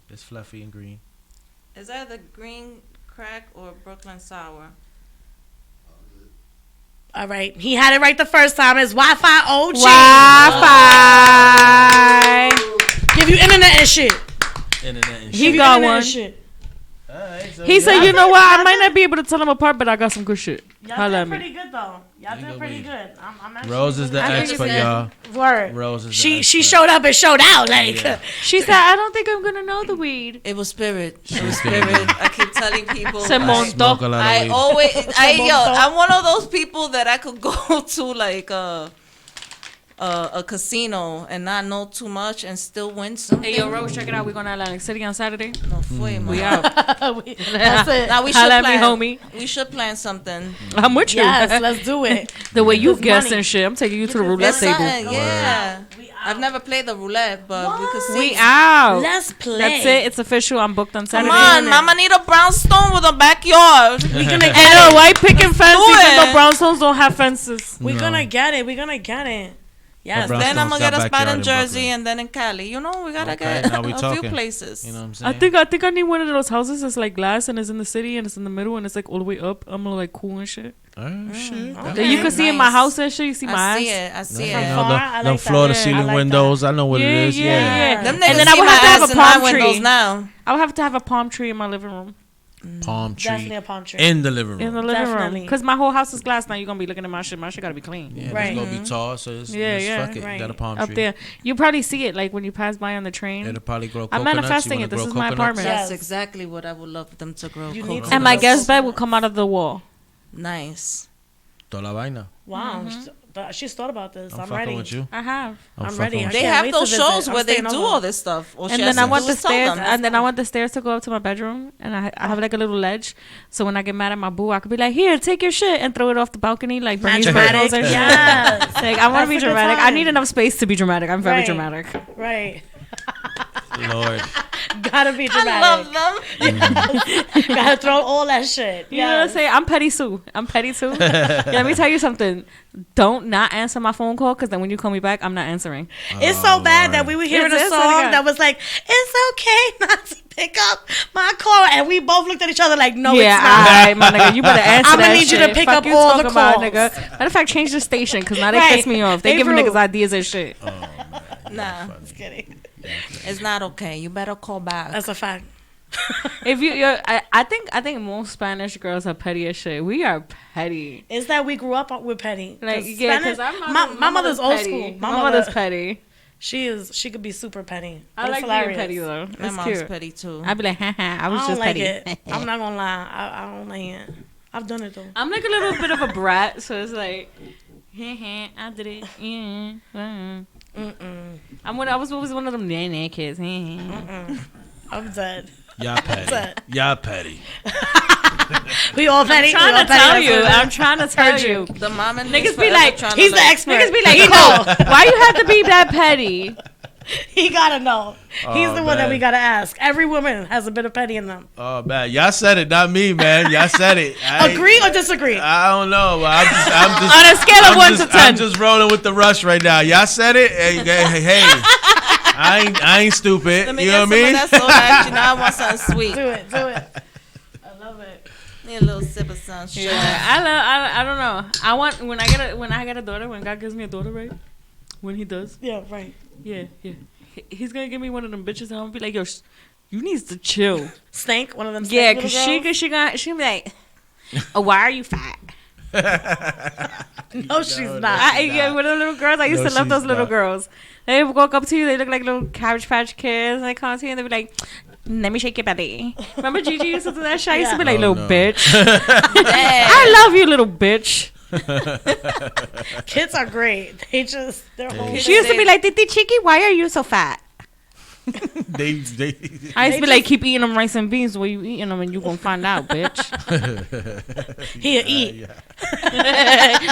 It's fluffy and green. Is that the green crack or Brooklyn sour? All right. He had it right the first time. It's Wi-Fi OG. Wi-Fi. Give you internet and shit. Internet and He shit. got Internet one. and shit. Alright, so He said, yeah. you know what? I might not be able to tell them apart, but I got some good shit. Y'all Holla did at me. pretty good, though. Y'all You did go pretty weed. good. I'm actually Rose is the really- expert, y'all. Word. Rose is the She expert. showed up and showed out. Like, Yeah. She said, I don't think I'm going to know the weed. It was spirit. It was spirit. I keep telling people. Se montó. Smoke a lot of I weed. always, I'm one of those people that I could go to like a casino and not know too much and still win something. Hey, yo, Rose, check it out. We're going to Atlantic City on Saturday. No fue, man. We out. that's it. Now we should Holla at me, plan. homie. We should plan something. I'm with you. Yes, let's do it. The way you It's guess money. and shit. I'm taking you to the roulette It's table. something, yeah. We I've out. never played the roulette, but we could see. We out. Let's play. That's it. It's official. I'm booked on Saturday. Come on, Mama need a brownstone with a backyard. We're gonna And get it. why picking fences Do even though it. brownstones don't have fences? We're No. gonna get it. We're gonna get it. Yes. Brown- Then I'm Brownstone's gonna get got a spot backyard in in Jersey Brooklyn. and then in Cali. You know, we gotta Okay, get now we a few talking. places. You know what I'm I saying? think I need one of those houses that's like glass and it's in the city and it's in the middle and it's like all the way up. I'm like cool and shit. Oh, shit. Okay. That you can see in my Nice. house and shit. You see my I eyes. see it. I see You From it. know, far, the, I them like that. floor to Yeah, I ceiling like windows. I know what it is. Yeah. Yeah. Them And niggas then I see would my have to have ass a in my palm windows tree. now. I would have to have a palm tree in my living room. Palm tree Definitely a palm tree. in the living room. In the living room. Definitely. Because my whole house is glass now. You're going to be looking at my shit. My shit got to be clean. Yeah, Right. it's gonna be tall, so it's, Yeah, just yeah, fuck it. right. Got a palm Up tree. there. You probably see it like when you pass by on the train. It'll probably grow I'm coconuts. manifesting You wanna it. This grow is my coconuts? apartment. Yes. That's exactly what I would love them to grow. You need coconuts. to And my grow guest bed will coconuts. come out of the wall. Nice. Toda la vaina. Wow. She's thought about this. I'm I'm fucking ready. with you. I have. I'm fucking ready. with I you. They can't have wait those to shows visit. I'm where they staying do over. all this stuff. All she And has then I to want do the is tell stairs, them. and then I want the stairs to go up to my bedroom, and I have like a little ledge, so when I get mad at my boo, I could be like, "Here, take your shit," and throw it off the balcony like Bernie's Dramatic. Burgos and shit. Yes. Like I want to be That's a good dramatic. I time. need enough space to be dramatic. I'm very Right. dramatic. Right. Lord. Gotta be dramatic. I love them. Gotta throw all that shit. You know what I'm Yes. saying? I'm petty Sue. Yeah, let me tell you something. Don't not answer my phone call, because then when you call me back, I'm not answering. It's so bad Lord. that we were hearing It's a what song it got. that was like, "It's okay not to pick up my call," and we both looked at each other like, "No, yeah, it's not." all right, my nigga. You better answer I'ma that need you to shit. pick Fuck up you all talking the about, calls. nigga. Matter of fact, change the station, because now they Right. piss me off. They They giving rude. niggas ideas and shit. Nah, Just kidding. it's not okay. You better call back. That's a fact. I think most Spanish girls are petty as shit. We are petty. It's that we grew up with petty. Like yeah, because my mother's old petty. school. My mother's petty. She could be super petty. I like being petty though. My It's mom's cute. petty too. I'd be like, haha, I was I don't just like petty. it. I'm not gonna lie. I don't like it. I've done it though. I'm like a little bit of a brat, so it's like, I did it. Yeah. I was always one of them nanny kids. I'm dead. Y'all petty. Y'all petty. We all petty. I'm trying to tell you. The mom and Niggas be like, he's the expert. Niggas be like, why you have to be that petty? He gotta know. He's the one that man. we gotta ask. Every woman has a bit of petty in them. Oh man, y'all said it, not me, man. Y'all said it. Agree or disagree? I don't know. But I'm just On a scale of 1 to 10. I'm just rolling with the rush right now. Y'all said it. Hey, I ain't stupid. Let me You get know what I mean? That's so actually, now I want something sweet. Do it. I love it. Need a little sip of sunshine. Yeah, I don't know. I want when I get a daughter, when God gives me a daughter, right? When He does, Yeah, right. yeah. He's gonna give me one of them bitches, and I'm gonna be like, yo, you need to chill. Stank, one of them. Yeah, stank cause she'll be like, oh, why are you fat? No, she's not. Yeah, with the little girls, I used to love those little girls. They walk up to you, they look like little Cabbage Patch Kids, and they come to you and they be like, let me shake your belly. Remember Gigi used to do that shit? I used to be like, little bitch. I love you, little bitch. Kids are great. They're whole. She used to be like, Titi Chicky, why are you so fat? they I used to be like, keep eating them rice and beans while you eating them, and you gonna find out, bitch. Here, eat.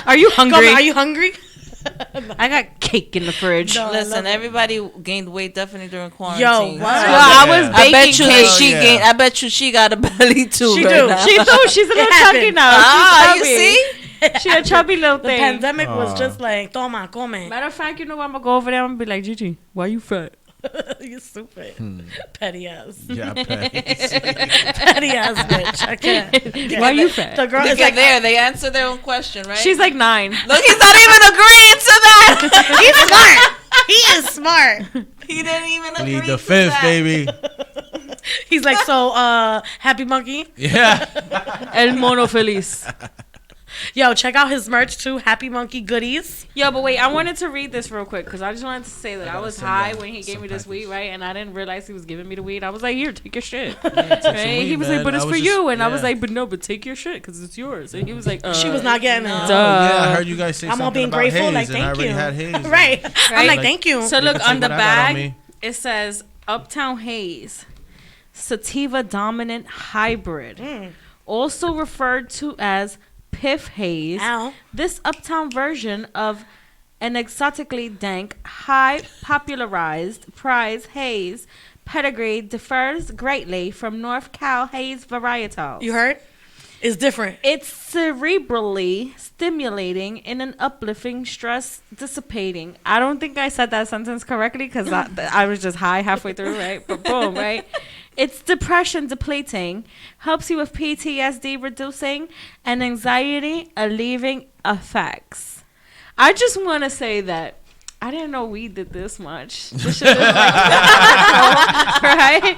Are you hungry? Are you hungry? I got cake in the fridge. No. Listen, everybody gained weight definitely during quarantine. Yo, what? Well, I was I baking bet you cake. that she gained. I bet you she got a belly too. She right do. now. She do. She's a little chunky happened. now. Ah, She's you chubby. see? She a chubby little The thing. pandemic was just like, toma, come. Matter of fact, you know what? I'm gonna go over there and be like, Gigi, why you fat? You stupid. Petty ass. Yeah, petty. Petty ass bitch. I can't. Why you fat? The girl Look is at like, there. They answer their own question, right? She's like 9. Look, he's not even agreeing to that. he's smart. He is smart. He didn't even agree Plead the to fifth, that. baby. He's like, so, happy monkey. Yeah. El mono feliz. Yo, check out his merch too. Happy monkey goodies. Yo, but wait, I wanted to read this real quick because I just wanted to say that I was send high y'all when he gave some me this package. weed, right? And I didn't realize he was giving me the weed. I was like, here, take your shit. Take Right? some He weed, was man. like, but it's I for was you. just- And I was yeah. like, but no, but take your shit because it's yours. And he was like, She was not getting it. Oh, Duh. yeah, I heard you guys say I'm all something being about grateful. haze, Like, and I thank already you. had haze. Right. I'm Right? like, thank you. So You look, can take on the what I got on bag, me. it says Uptown Haze, Sativa Dominant Hybrid, also referred to as Piff Haze. Ow. This Uptown version of an exotically dank, high popularized prize haze pedigree differs greatly from North Cal haze varietals. You heard? It's different. It's cerebrally stimulating in an uplifting, stress dissipating. I don't think I said that sentence correctly because I was just high halfway through, right? But boom, right? It's depression depleting, helps you with PTSD reducing, and anxiety alleviating effects. I just want to say that I didn't know weed did this much. This shit is like, right?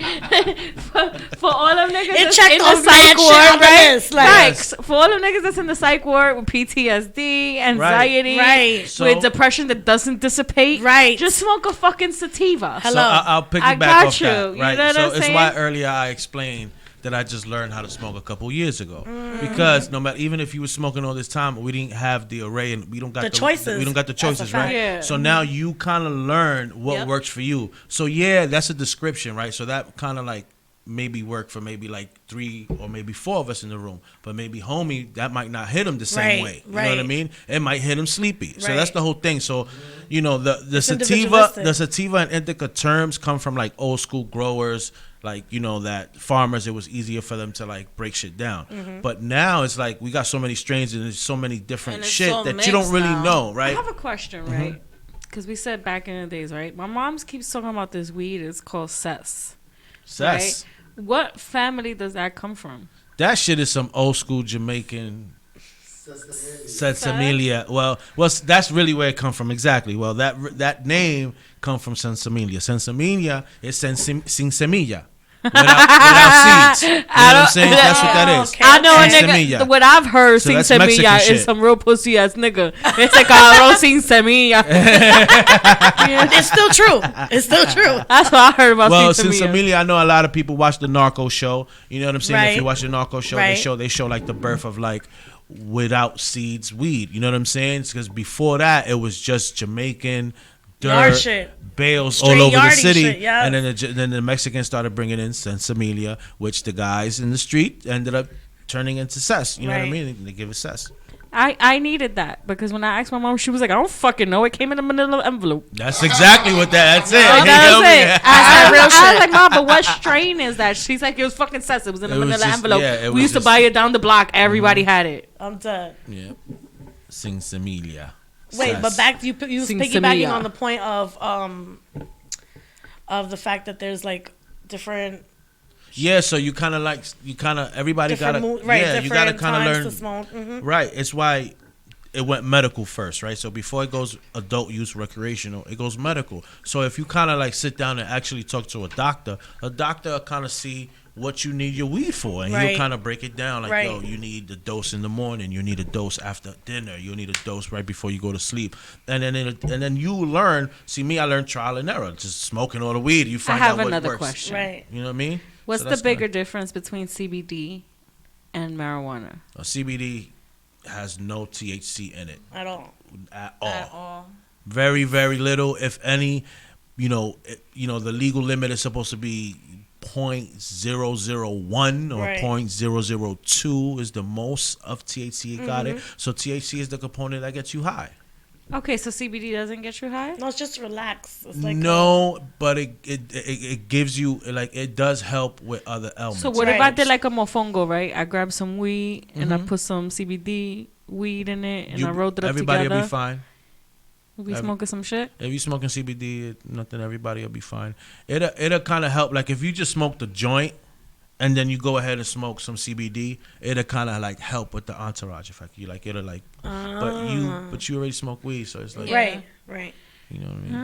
for all them niggas It that's checked in the off mad psych shit ward, on the right? list, like- Facts. For all them niggas that's in the psych ward with PTSD, anxiety, Right. with So- depression that doesn't dissipate, Right. just smoke a fucking sativa. Hello. So I'll piggyback I got off you. that, You right? know what So I'm it's saying? why earlier I explained that I just learned how to smoke a couple years ago. Because no matter, even if you were smoking all this time, we didn't have the array and we don't got The choices. We don't got the That's a choices, fact. right? Yeah. So now you kind of learn what Yep. works for you. So yeah, that's a description, right? So that kind of like maybe work for maybe like 3 or maybe 4 of us in the room, but maybe homie that might not hit him the same Right, way. You know what I right. mean? It might hit him sleepy. So Right. that's the whole thing. So you know the sativa, individualistic. the sativa and indica terms come from like old school growers, like you know that farmers. It was easier for them to like break shit down. Mm-hmm. But now it's like we got so many strains and there's so many different And it's shit so that you don't mixed really now. know, I right? have a question, right? Because we said back in the days, right? My mom's keeps talking about this weed. It's called cess. Cess. Right? What family does that come from? That shit is some old school Jamaican. Sensimilia. Well, that's really where it come from. Exactly. Well, that name come from Sensimilia. Sensimilia is sin semilla. without seeds. You know what I'm saying? That's what that is. Okay. I know a Sin nigga. semilla. What I've heard, So sin that's Mexican semilla shit. is some real pussy ass nigga. It's a cabrón sin semilla. It's still true. It's still true. That's what I heard about Well, sin since semilla. Amelia, I know a lot of people watch the Narco show. You know what I'm saying? If Right. you watch the Narco show, Right. they show like the birth of like without seeds weed. You know what I'm saying? Because before that, it was just Jamaican Yard dirt, shit. bales Straight all over the yardie city, shit, yeah. and then the Mexicans started bringing in Sensimilia, which the guys in the street ended up turning into cess. You know what I Right. mean? They give it cess. I needed that because when I asked my mom, she was like, I don't fucking know. It came in a manila envelope. That's exactly what that's it. Oh, You that know was me? it. I was like, Mom, but what strain is that? She's like, it was fucking cess. It was in a It was manila just- envelope. yeah, it We was used to just- buy it down the block. Everybody had it. I'm dead. Yeah. Sensimilia. Wait, but Cess. back you was Sin piggybacking semilla. on the point of the fact that there's like different Yeah, so you kind of everybody got to right, yeah, you got to different kind of times learn to smoke. Mhm. right. It's why it went medical first, right? So before it goes adult use recreational, it goes medical. So if you kind of like sit down and actually talk to a doctor will kind of see what you need your weed for, and he'll Right. kind of break it down like, Right. yo, you need the dose in the morning, you need a dose after dinner, you need a dose right before you go to sleep, and then you learn. See, me, I learned trial and error, just smoking all the weed. You I find have out what another works. question. Right. You know what I mean? What's So the that's bigger kinda- difference between CBD and marijuana? CBD has no THC in it At all. at all. Very, very little, if any. You know, the legal limit is supposed to be 0.001 or Right. 0.002 is the most of THC it got it. So THC is the component that gets you high. Okay, so CBD doesn't get you high? No, it's just relax. It's like No, but it gives you, like, it does help with other elements. So what Right. if I did like a mofongo, right? I grabbed some weed and I Mhm. put some CBD weed in it and You- I rolled it up everybody together. will be fine. We smoking some shit? If you smoking CBD, nothing. Everybody will be fine. It'll kind of help. Like if you just smoke the joint, and then you go ahead and smoke some CBD, it'll kind of like help with the entourage effect. You like it'll like, but you already smoke weed, so it's like, right, right. you know what I mean?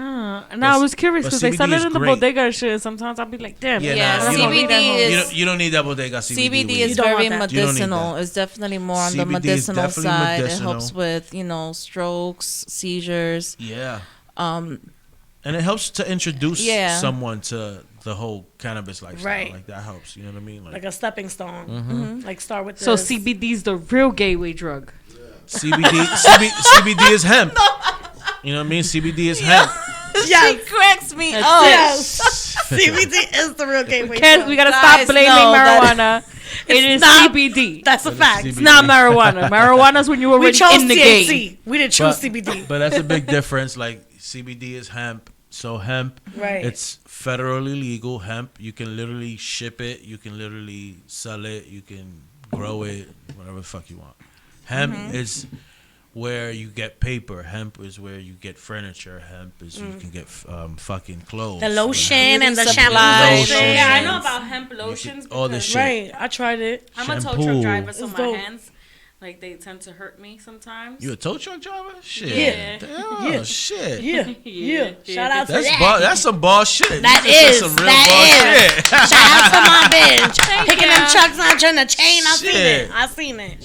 And I But- was curious but because they sell CBD it is in the great. bodega and shit. And sometimes I'll be like, damn. Yeah, Yeah, nah, you don't CBD need is You don't need that bodega CBD. CBD weed. is You don't very want that. You don't need medicinal. that. It's definitely more on the CBD is medicinal definitely side. medicinal. It helps with strokes, seizures. Yeah, Um, and it helps to introduce Yeah. someone to the whole cannabis lifestyle. Right. Like that helps. You know what I mean? Like a stepping stone. Mm-hmm. Like start with So this. CBD's the real gateway drug. CBD is hemp. You know what I mean? CBD is hemp. Yes. She cracks me That's up. Yes. CBD is the real gateway. We gotta Guys, stop blaming no, that- marijuana. It is not- CBD. That's a fact. It's not marijuana. Marijuana's when you were We already chose in the THC. game. We didn't choose CBD. But that's a big difference. Like CBD is hemp. So hemp, Right. it's federally legal. Hemp, you can literally ship it. You can literally sell it. You can grow it, whatever the fuck you want. Hemp is where you get paper. Hemp is where you get furniture. Hemp is you can get fucking clothes. The lotion Beauty and the supplies. shampoo. Yeah, I Lotion. know about hemp lotions. all this because shit. Right. I tried it. I'm a tow Shampoo. truck driver, so It's my dope. hands, like, they tend to hurt me sometimes. You a tow truck driver? Shit. Yeah. Damn, Yeah. shit. Yeah. Yeah. Shout out to That's that. that's some ball shit. That You just is. said some real That ball is. shit. Shout out to my bitch. Picking them you. trucks out trying to chain. I seen Shit. it. I seen it.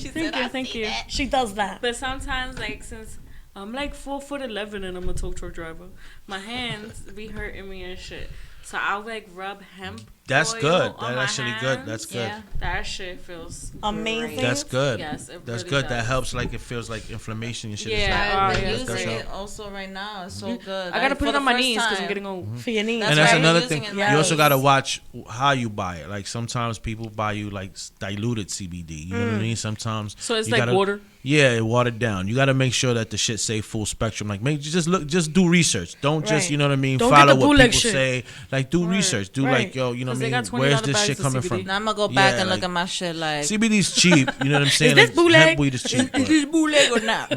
Thank you. She does that. But sometimes, like, since I'm like 4'11" and I'm a tow truck driver, my hands be hurting me and shit. So I'll like rub hemp. That's oil good. on That's my actually good. hands. That's good. Yeah. That shit feels Amazing. great. That's good. Yes, it That's really good. That does. helps. Like it feels like inflammation and shit. Yeah. Is like, Oh, I've been yeah, using that's it help. also right now. It's so good. I gotta put for it the on my first knees because I'm time. getting old. For your knees. And that's right. another Using thing. it You also now. gotta watch how you buy it. Like sometimes people buy you like diluted CBD. You know what I mean? Sometimes So it's you like gotta- water. Yeah, watered down. You got to make sure that the shit say full spectrum. Like, just do research. Don't just, Right. you know what I mean, Don't follow get the what bootleg people shit. say. Like, do research. Do Right. like, yo, you know 'Cause what I they mean? got $20 Where's this bags shit of coming CBD. from? Now I'm gonna go back Yeah, and look like- at my shit like, CBD's cheap. You know what I'm saying? this Like, bootleg? hemp weed is cheap. but is this bootleg or not? I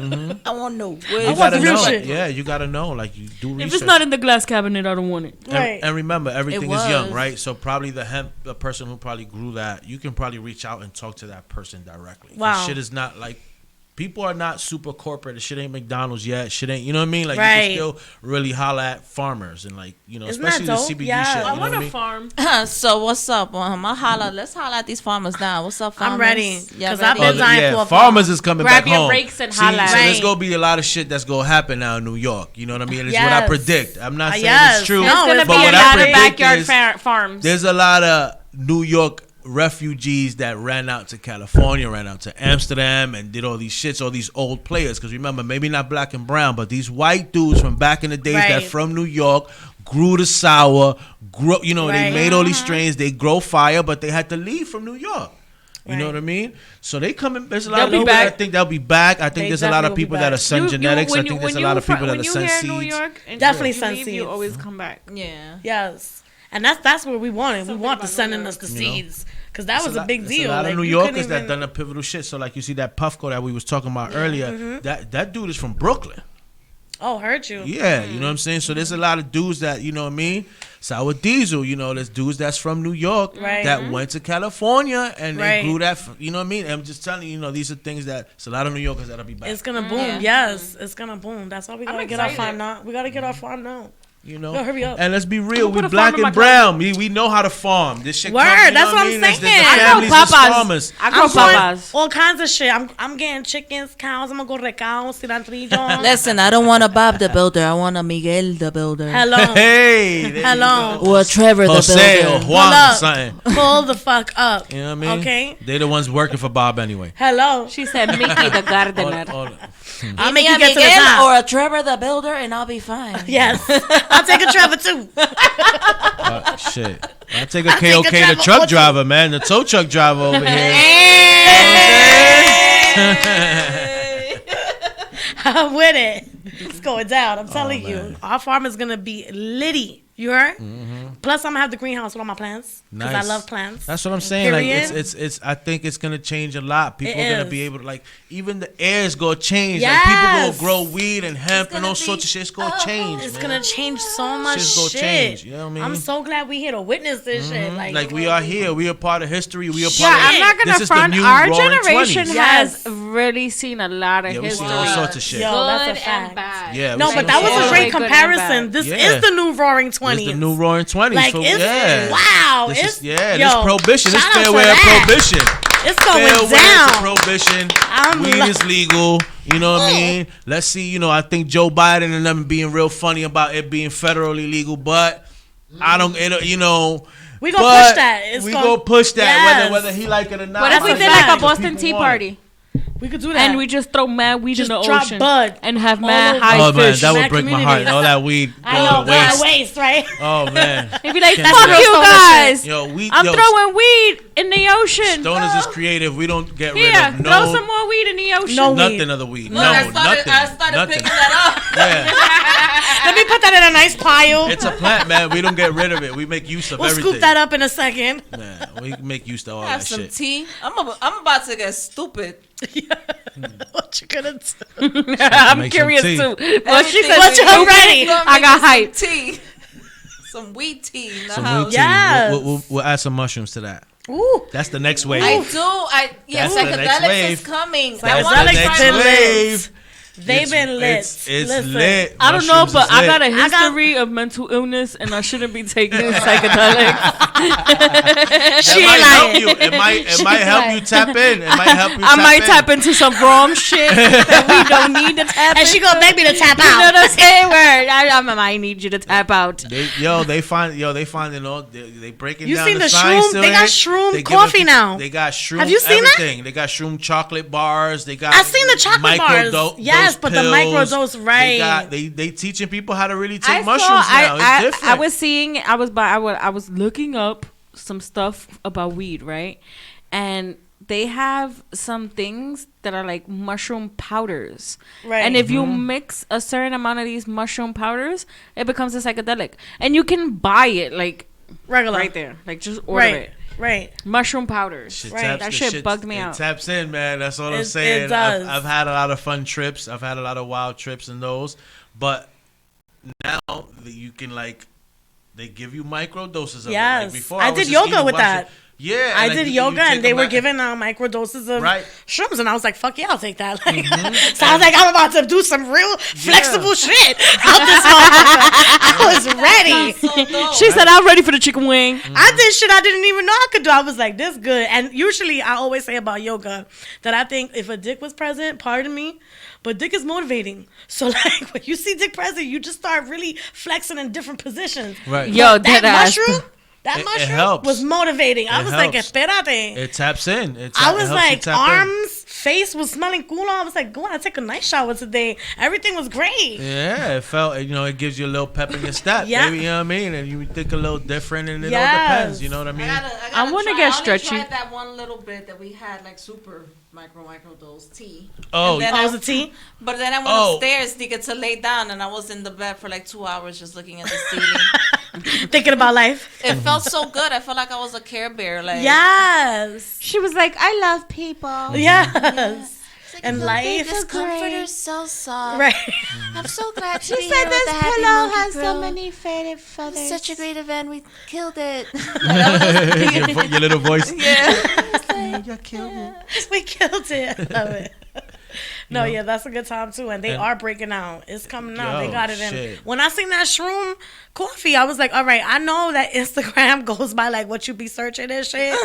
want to know. You want gotta the real know. shit. Yeah, you gotta know. Like, you do research. If it's not in the glass cabinet, I don't want it. Right. And remember, everything is young, was. right? So probably the person who probably grew that, you can probably reach out and talk to that person directly. 'Cause Wow. shit is not like people are not super corporate. Shit ain't McDonald's yet. Shit ain't, you know what I mean? Like, Right. you can still really holla at farmers and, like, you know, Isn't that especially the dope? CBD Yeah. shit. I You know I what want I a mean? farm. So what's up? Let's holla at these farmers now. What's up, farmers? I'm ready, Yeah, 'cause I've ready? been dying for a farmers is coming Grab back your home. rakes and See, holla. so there's Right. gonna be a lot of shit that's gonna happen now in New York. You know what I mean? It's what I Yes. predict. I'm not saying Yes. it's true, No, There's gonna it's but be a what gonna I lot of predict backyard is farms. there's a lot of New York refugees that ran out to California, ran out to Amsterdam, and did all these shits, all these old players. Because remember, maybe not black and brown, but these white dudes from back in the days that Right. from New York grew the sour, grew, you know, they Right. made all these strains, they grow fire, but they had to leave from New York. You know Right. what I mean? So they coming. There's a lot They'll of be people that I back. think they'll be back. I think They there's a lot definitely of will be people that back. are send genetics. I think there's a lot of people that are send When you're seeds. here in New York, and Definitely you send leave, You seeds. always come back. Yeah. Yes. And that's what we wanted. We want to sending us the You know? seeds. Because that was a big deal. There's a lot Like, of New you couldn't Yorkers that even- done a pivotal shit. So like you see that Puffco that we was talking about earlier. That dude is from Brooklyn. Oh, hurt you. Yeah, you know what I'm saying? So there's a lot of dudes that, you know what I mean? Sour Diesel, you know, there's dudes that's from New York Right. that went to California and they Right. grew that, you know what I mean? I'm just telling you, you know, these are things that, it's a lot of New Yorkers that'll be back. It's gonna boom. Yes, it's gonna boom. That's why we gotta get our excited. farm now. We gotta get our farm now. You know, Yo, hurry up. and let's be real, put we a farm black in my and brown. We know how to farm. This shit. Word, comes, you know that's what I'm I mean? There's saying. the I grow families, there's papas. farmers. I grow I'm growing papas. all kinds of shit. I'm getting chickens, cows. I'm gonna go recao, cilantrillo. Listen, I don't want a Bob the Builder. I want a Miguel the Builder. Hello. Hey, there you Hello. go. Or a Trevor the Jose or Builder. Juan Pull or up. something. Pull the fuck up. You know what I mean? Okay. They're the ones working for Bob anyway. Hello. She said Mickey the gardener. I'll Give make me you a get to the Miguel top. or a Trevor the Builder, and I'll be fine. Yes. I'll take a Trevor too. Shit. I take a I'll take a KOK, the Trevor truck or two. driver, man. The tow truck driver over here. I'm with it. It's going down. I'm telling you. man. Our farm is gonna be litty. You heard? Plus, I'm gonna have the greenhouse with all my plants because I Nice. love plants. That's what I'm saying. Period. Like it's. I think it's gonna change a lot. People It are gonna is. be able to, like, even the air is gonna change. Yes. Like people gonna grow weed and hemp and gonna all sorts of shit. It's gonna change. It's man. gonna change so much Shit's gonna shit. change, you know what I mean? I'm so glad we here to witness this shit. Like we are here. We are part of history. We are part Yeah, of. I'm not This gonna is the front. new Our roaring generation 20s. Yes. has really seen a lot of Yeah, we've history. seen all sorts of shit. Yo, Good that's a and fact. bad. Yeah, No, we've but seen that was all a sorts great of- good and comparison. bad. This Yeah. is the new Roaring It's 20s. the new roaring 20s. Like, so, it's, yeah. wow. This It's, is, yeah, yo, this prohibition. This shout out fair to wear that. prohibition. It's going Fair wear down. to prohibition. I'm Weed lo- is legal. You know what I mean? Let's see. You know, I think Joe Biden and them being real funny about it being federally legal, but I don't. You know. We gonna but push that. It's we gonna- gonna push that Yes. whether he like it or not. What if we That's a did like a fact. Boston People Tea want it. Party We could do that. and we just throw mad weed Just in the drop ocean bud and have all mad over. high Oh man, fish? that would Mad break my heart. communities. All that weed I go know, to waste. waste, right? Oh man. They'd be like, Can't fuck do that. you guys. Yo, we. I'm yo, throwing weed in the ocean. Stoners is creative. We don't get rid Here, of throw some more weed in the ocean. No nothing weed. of the weed. Look, no, I started nothing. picking that up. Yeah, Let me put that in a nice pile. it's a plant, man. We don't get rid of it. We make use of We'll everything. scoop that up in a second. Man, we make use of all Have that some shit. tea. I'm about to get stupid. What you gonna do? I'm Make some curious tea. too. Well, she Everything. said, What you stupid. ready? I got hype. Tea. Some weed tea in the Some house. weed tea. Yes. We'll add some mushrooms to that. Ooh. That's the next wave. Yeah, That's the next psychedelics wave. is coming. That's Psychedelics the next been lit. wave. They've been lit. It's Listen. lit. I don't know, Mushrooms but is I lit. got a I got- history of mental illness, and I shouldn't be taking psychedelics. She It might ain't help lying. you. It might help you tap in. It might help you. I might in. tap into some wrong shit that we don't need to tap And she into. gonna beg me to tap You know out. what I'm saying? Word. I might need you to tap out. They find you know they breaking You down seen the the science shroom? to They got it. shroom They giving coffee people- now. They got shroom. Have you seen that? everything. They got shroom chocolate bars. They got. I've seen the chocolate bars. microdose Yes, but the pills. microdose, right. They teaching people how to really I take saw. mushrooms now. It's different. I was seeing. I was looking up some stuff about weed, right? And they have some things that are like mushroom powders. Right. And if Mm-hmm. you mix a certain amount of these mushroom powders, it becomes a psychedelic. And you can buy it like Regular. right there. Like just order Right. it. Right. Mushroom powders. Shit Right. taps- That the shit bugged me it out. taps in, man. That's all I'm It saying. does. I've had a lot of fun trips. I've had a lot of wild trips in those. But now that you can, like, they give you micro doses of it. Like Yes. before, I was did just yoga eating with mushroom- that. Yeah, I like, did you yoga take and they them were back. giving micro doses of Right. shrooms, and I was like, "Fuck yeah, I'll take that." Like, so I was like, "I'm about to do some real flexible shit out this motherfucker." I was ready. She said, "I'm ready for the chicken wing." I did shit I didn't even know I could do. I was like, "This good." And usually, I always say about yoga that I think if a dick was present, pardon me, but dick is motivating. So like when you see dick present, you just start really flexing in different positions. Right. Yo, That ass. mushroom. That It mushroom helps. was motivating. I It was like, helps. espérate. It taps in. I was it helps you like, tap in. arms, face was smelling cool. I was like, go on, I take a nice shower today. Everything was great. Yeah, it felt, it gives you a little pep in your step, Yeah. baby, you know what I mean? And you think a little different, and it all Yes. depends, you know what I mean? I wanna get stretchy. I tried that one little bit that we had, like super micro dose tea. Oh, And then Oh, it was a tea? But then I went upstairs to get to lay down, and I was in the bed for like 2 hours just looking at the ceiling. Thinking about life. It felt so good. I felt like I was a Care Bear. Like Yes. She was like, "I love people." Yes. It's And "Look, life. This is comforter's so soft. Right. I'm so glad to She be said here with this the Happy pillow Monkey has so Grill. many faded feathers. Such a great event. We killed it. your little voice. We killed it. I love it. No, yeah, that's a good time too. And they are breaking out. It's coming out. They Yo, got it in. shit. When I seen that shroom coffee, I was like, all right, I know that Instagram goes by like what you be searching and shit.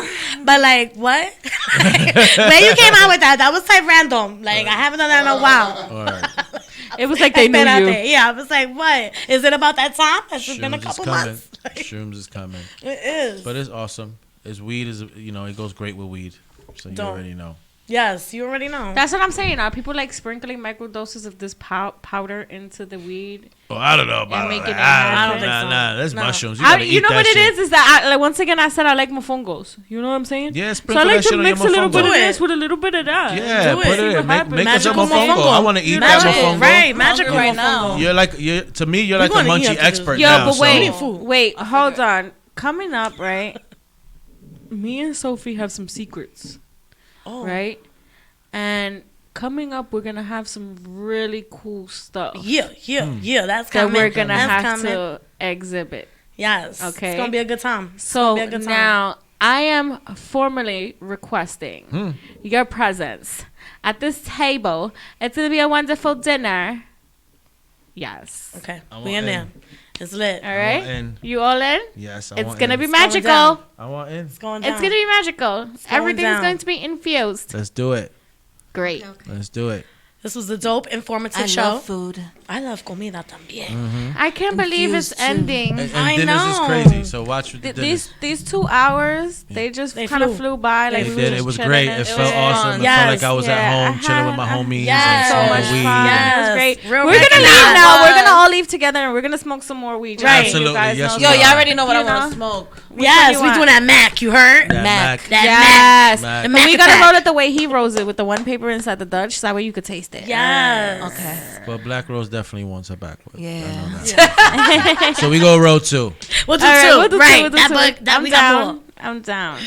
But like, what? When you came out with that, that was type random. Like, I haven't done that in a while. All right. It was like they knew you. Yeah, I was like, what? Is it about that time? It's just been a Shrooms is couple coming. months. Shrooms is coming. It is. But it's awesome. It's weed is, it goes great with weed. So you Don't. already know. Yes, you already know. That's what I'm saying. Are people like sprinkling microdoses of this powder into the weed? Oh, I don't know about making that. it I don't think so. Nah, that's No. mushrooms. You, I, gotta you eat know that what shit. it is that like once again I said I like mofongos. You know what I'm saying? Yeah, So I sprinkle like that shit to on your mix a little bit of mofongo. this with a little bit of that. Yeah, Do put it. it See in. what Make happens. us a Magical mofongo. mofongo. I want to eat Magical, that mofongo. right? Magical Hungry right now. mofongo. To me, you're like a gonna eat munchie after this. expert Yo, now. but so- wait, food. wait, hold on. Coming up, right? Me and Sophie have some secrets, Oh, right? And coming up, we're gonna have some really cool stuff yeah. That's that coming. we're gonna That's have coming. to exhibit. Yes. Okay. It's gonna be a good time. So be a good time. now I am formally requesting your presence at this table. It's gonna be a wonderful dinner. Yes. Okay. I We want in there. in. It's lit. All right. in. You all in? Yes, I It's want gonna in. be going down. magical. I want in. It's going down. It's gonna be magical. Everything's down. going to be infused. Let's do it. Great. Let's do it. This was a dope, informative I show. love food. I love comida también. I can't believe it's Infused too. ending. And I dinners is know. crazy. So watch the Th- dinners. these 2 hours, they just They kind of flew. flew by. Like It we did. were It just was chilling great. and It shit. felt awesome. It Yes. felt like I was Yeah, at home I chilling with my had- homies Yes. and So smoking much weed. fun. Yes. It was great. Real We're gonna recognize. leave now. We're gonna all leave together and we're gonna smoke some more weed. just Right. so you Absolutely. guys Yes, know we Yo, are. that. y'all already know what You I want know? to smoke. Yes, one we you doing want? that Mac. You heard? That Mac. That Yes. Mac. And Mac we gotta attack. roll it the way he rolls it with the one paper inside the Dutch, so that way you could taste it. Yes. Okay. But Black Rose definitely wants her backwards. Yeah. So we go row 2. We'll do All right, two. we'll do right. two, we'll do that two. book, that I'm we got more. down. I'm down. Thank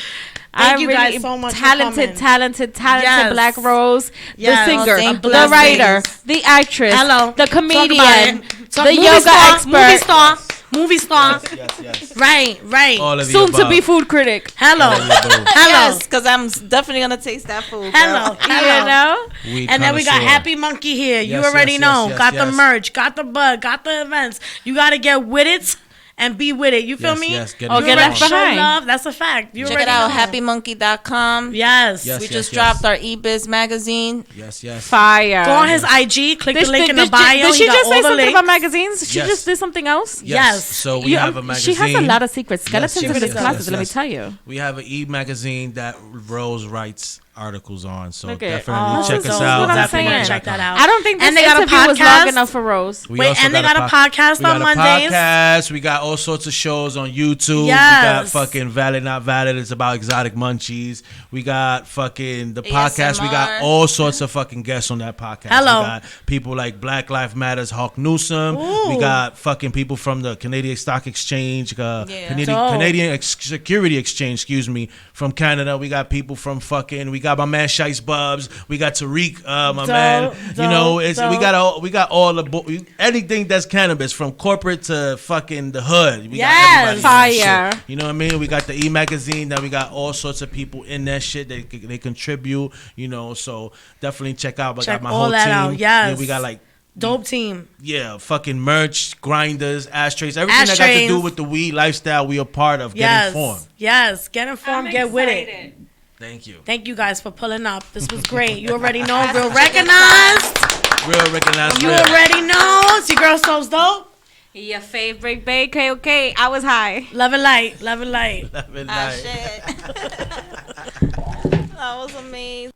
I you really guys so much for talented coming. Yes. Black Rose, Yes. the singer, Thank the blessings. writer, the actress, Hello. the Talk about comedian, it. Talk- the movie yoga star, expert, Movie star. Yes. Right. All of the soon to above. be food critic. Hello. All of the above. Hello. Yes, because I'm definitely gonna taste that food. girl. Hello. You know? Weed And then we got connoisseur. Happy Monkey here. You Yes, already yes, know. yes, got the yes. merch, got the bug, got the events. You got to get with it and be with it. You feel Yes, me? yes, get Oh, it get on. left Show behind. love. That's a fact. You Check already it out, know. happymonkey.com. Yes. Yes. We just dropped our eBiz magazine. Yes. Fire. Go on his IG, click the link in the bio. Did she He got just all say the something links. about magazines? She Yes. just did something else? Yes. So we You- have a magazine. She has a lot of secrets. Skeletons Yes, in this yes, closet, yes, let me yes. tell you. We have an e-magazine that Rose writes articles on. So Look at- definitely Oh, check this us is out. what I'm Definitely saying. Check that out. I don't think this And they got a interview was long podcast. enough for Rose. We Wait, also and they got a podcast we got on a Mondays? podcast. We got all sorts of shows on YouTube. Yes. We got fucking Valid Not Valid. It's about exotic munchies. We got fucking the podcast. We got ASMR. all sorts of fucking guests on that podcast. Hello. We got people like Black Lives Matters, Hawk Newsom. Ooh. We got fucking people from the Canadian Stock Exchange, Yeah. Canadian Dope. Security Exchange, excuse me, from Canada. We got people from fucking, we got my man Shice Bubs. We got Tariq, my man. You know, we got all the anything that's cannabis from corporate to fucking the hood. We got everybody in that shit. You know what I mean? We got the E-Magazine. That we got all sorts of people in that shit. They contribute. You know, so definitely check out. But got my whole team. Out. Yes. Yeah, we got like. Dope team. Yeah, fucking merch, grinders, ashtrays, everything that got to do with the weed lifestyle we are part of. Get informed. Yes, get informed, get with it. Thank you. Thank you guys for pulling up. This was great. You already know, real recognized. Real recognized. You already know. It's your girl So's Dope. Your favorite babe, KOK. I was high. Love and light. Love and light. Love and light. Shit. That was amazing.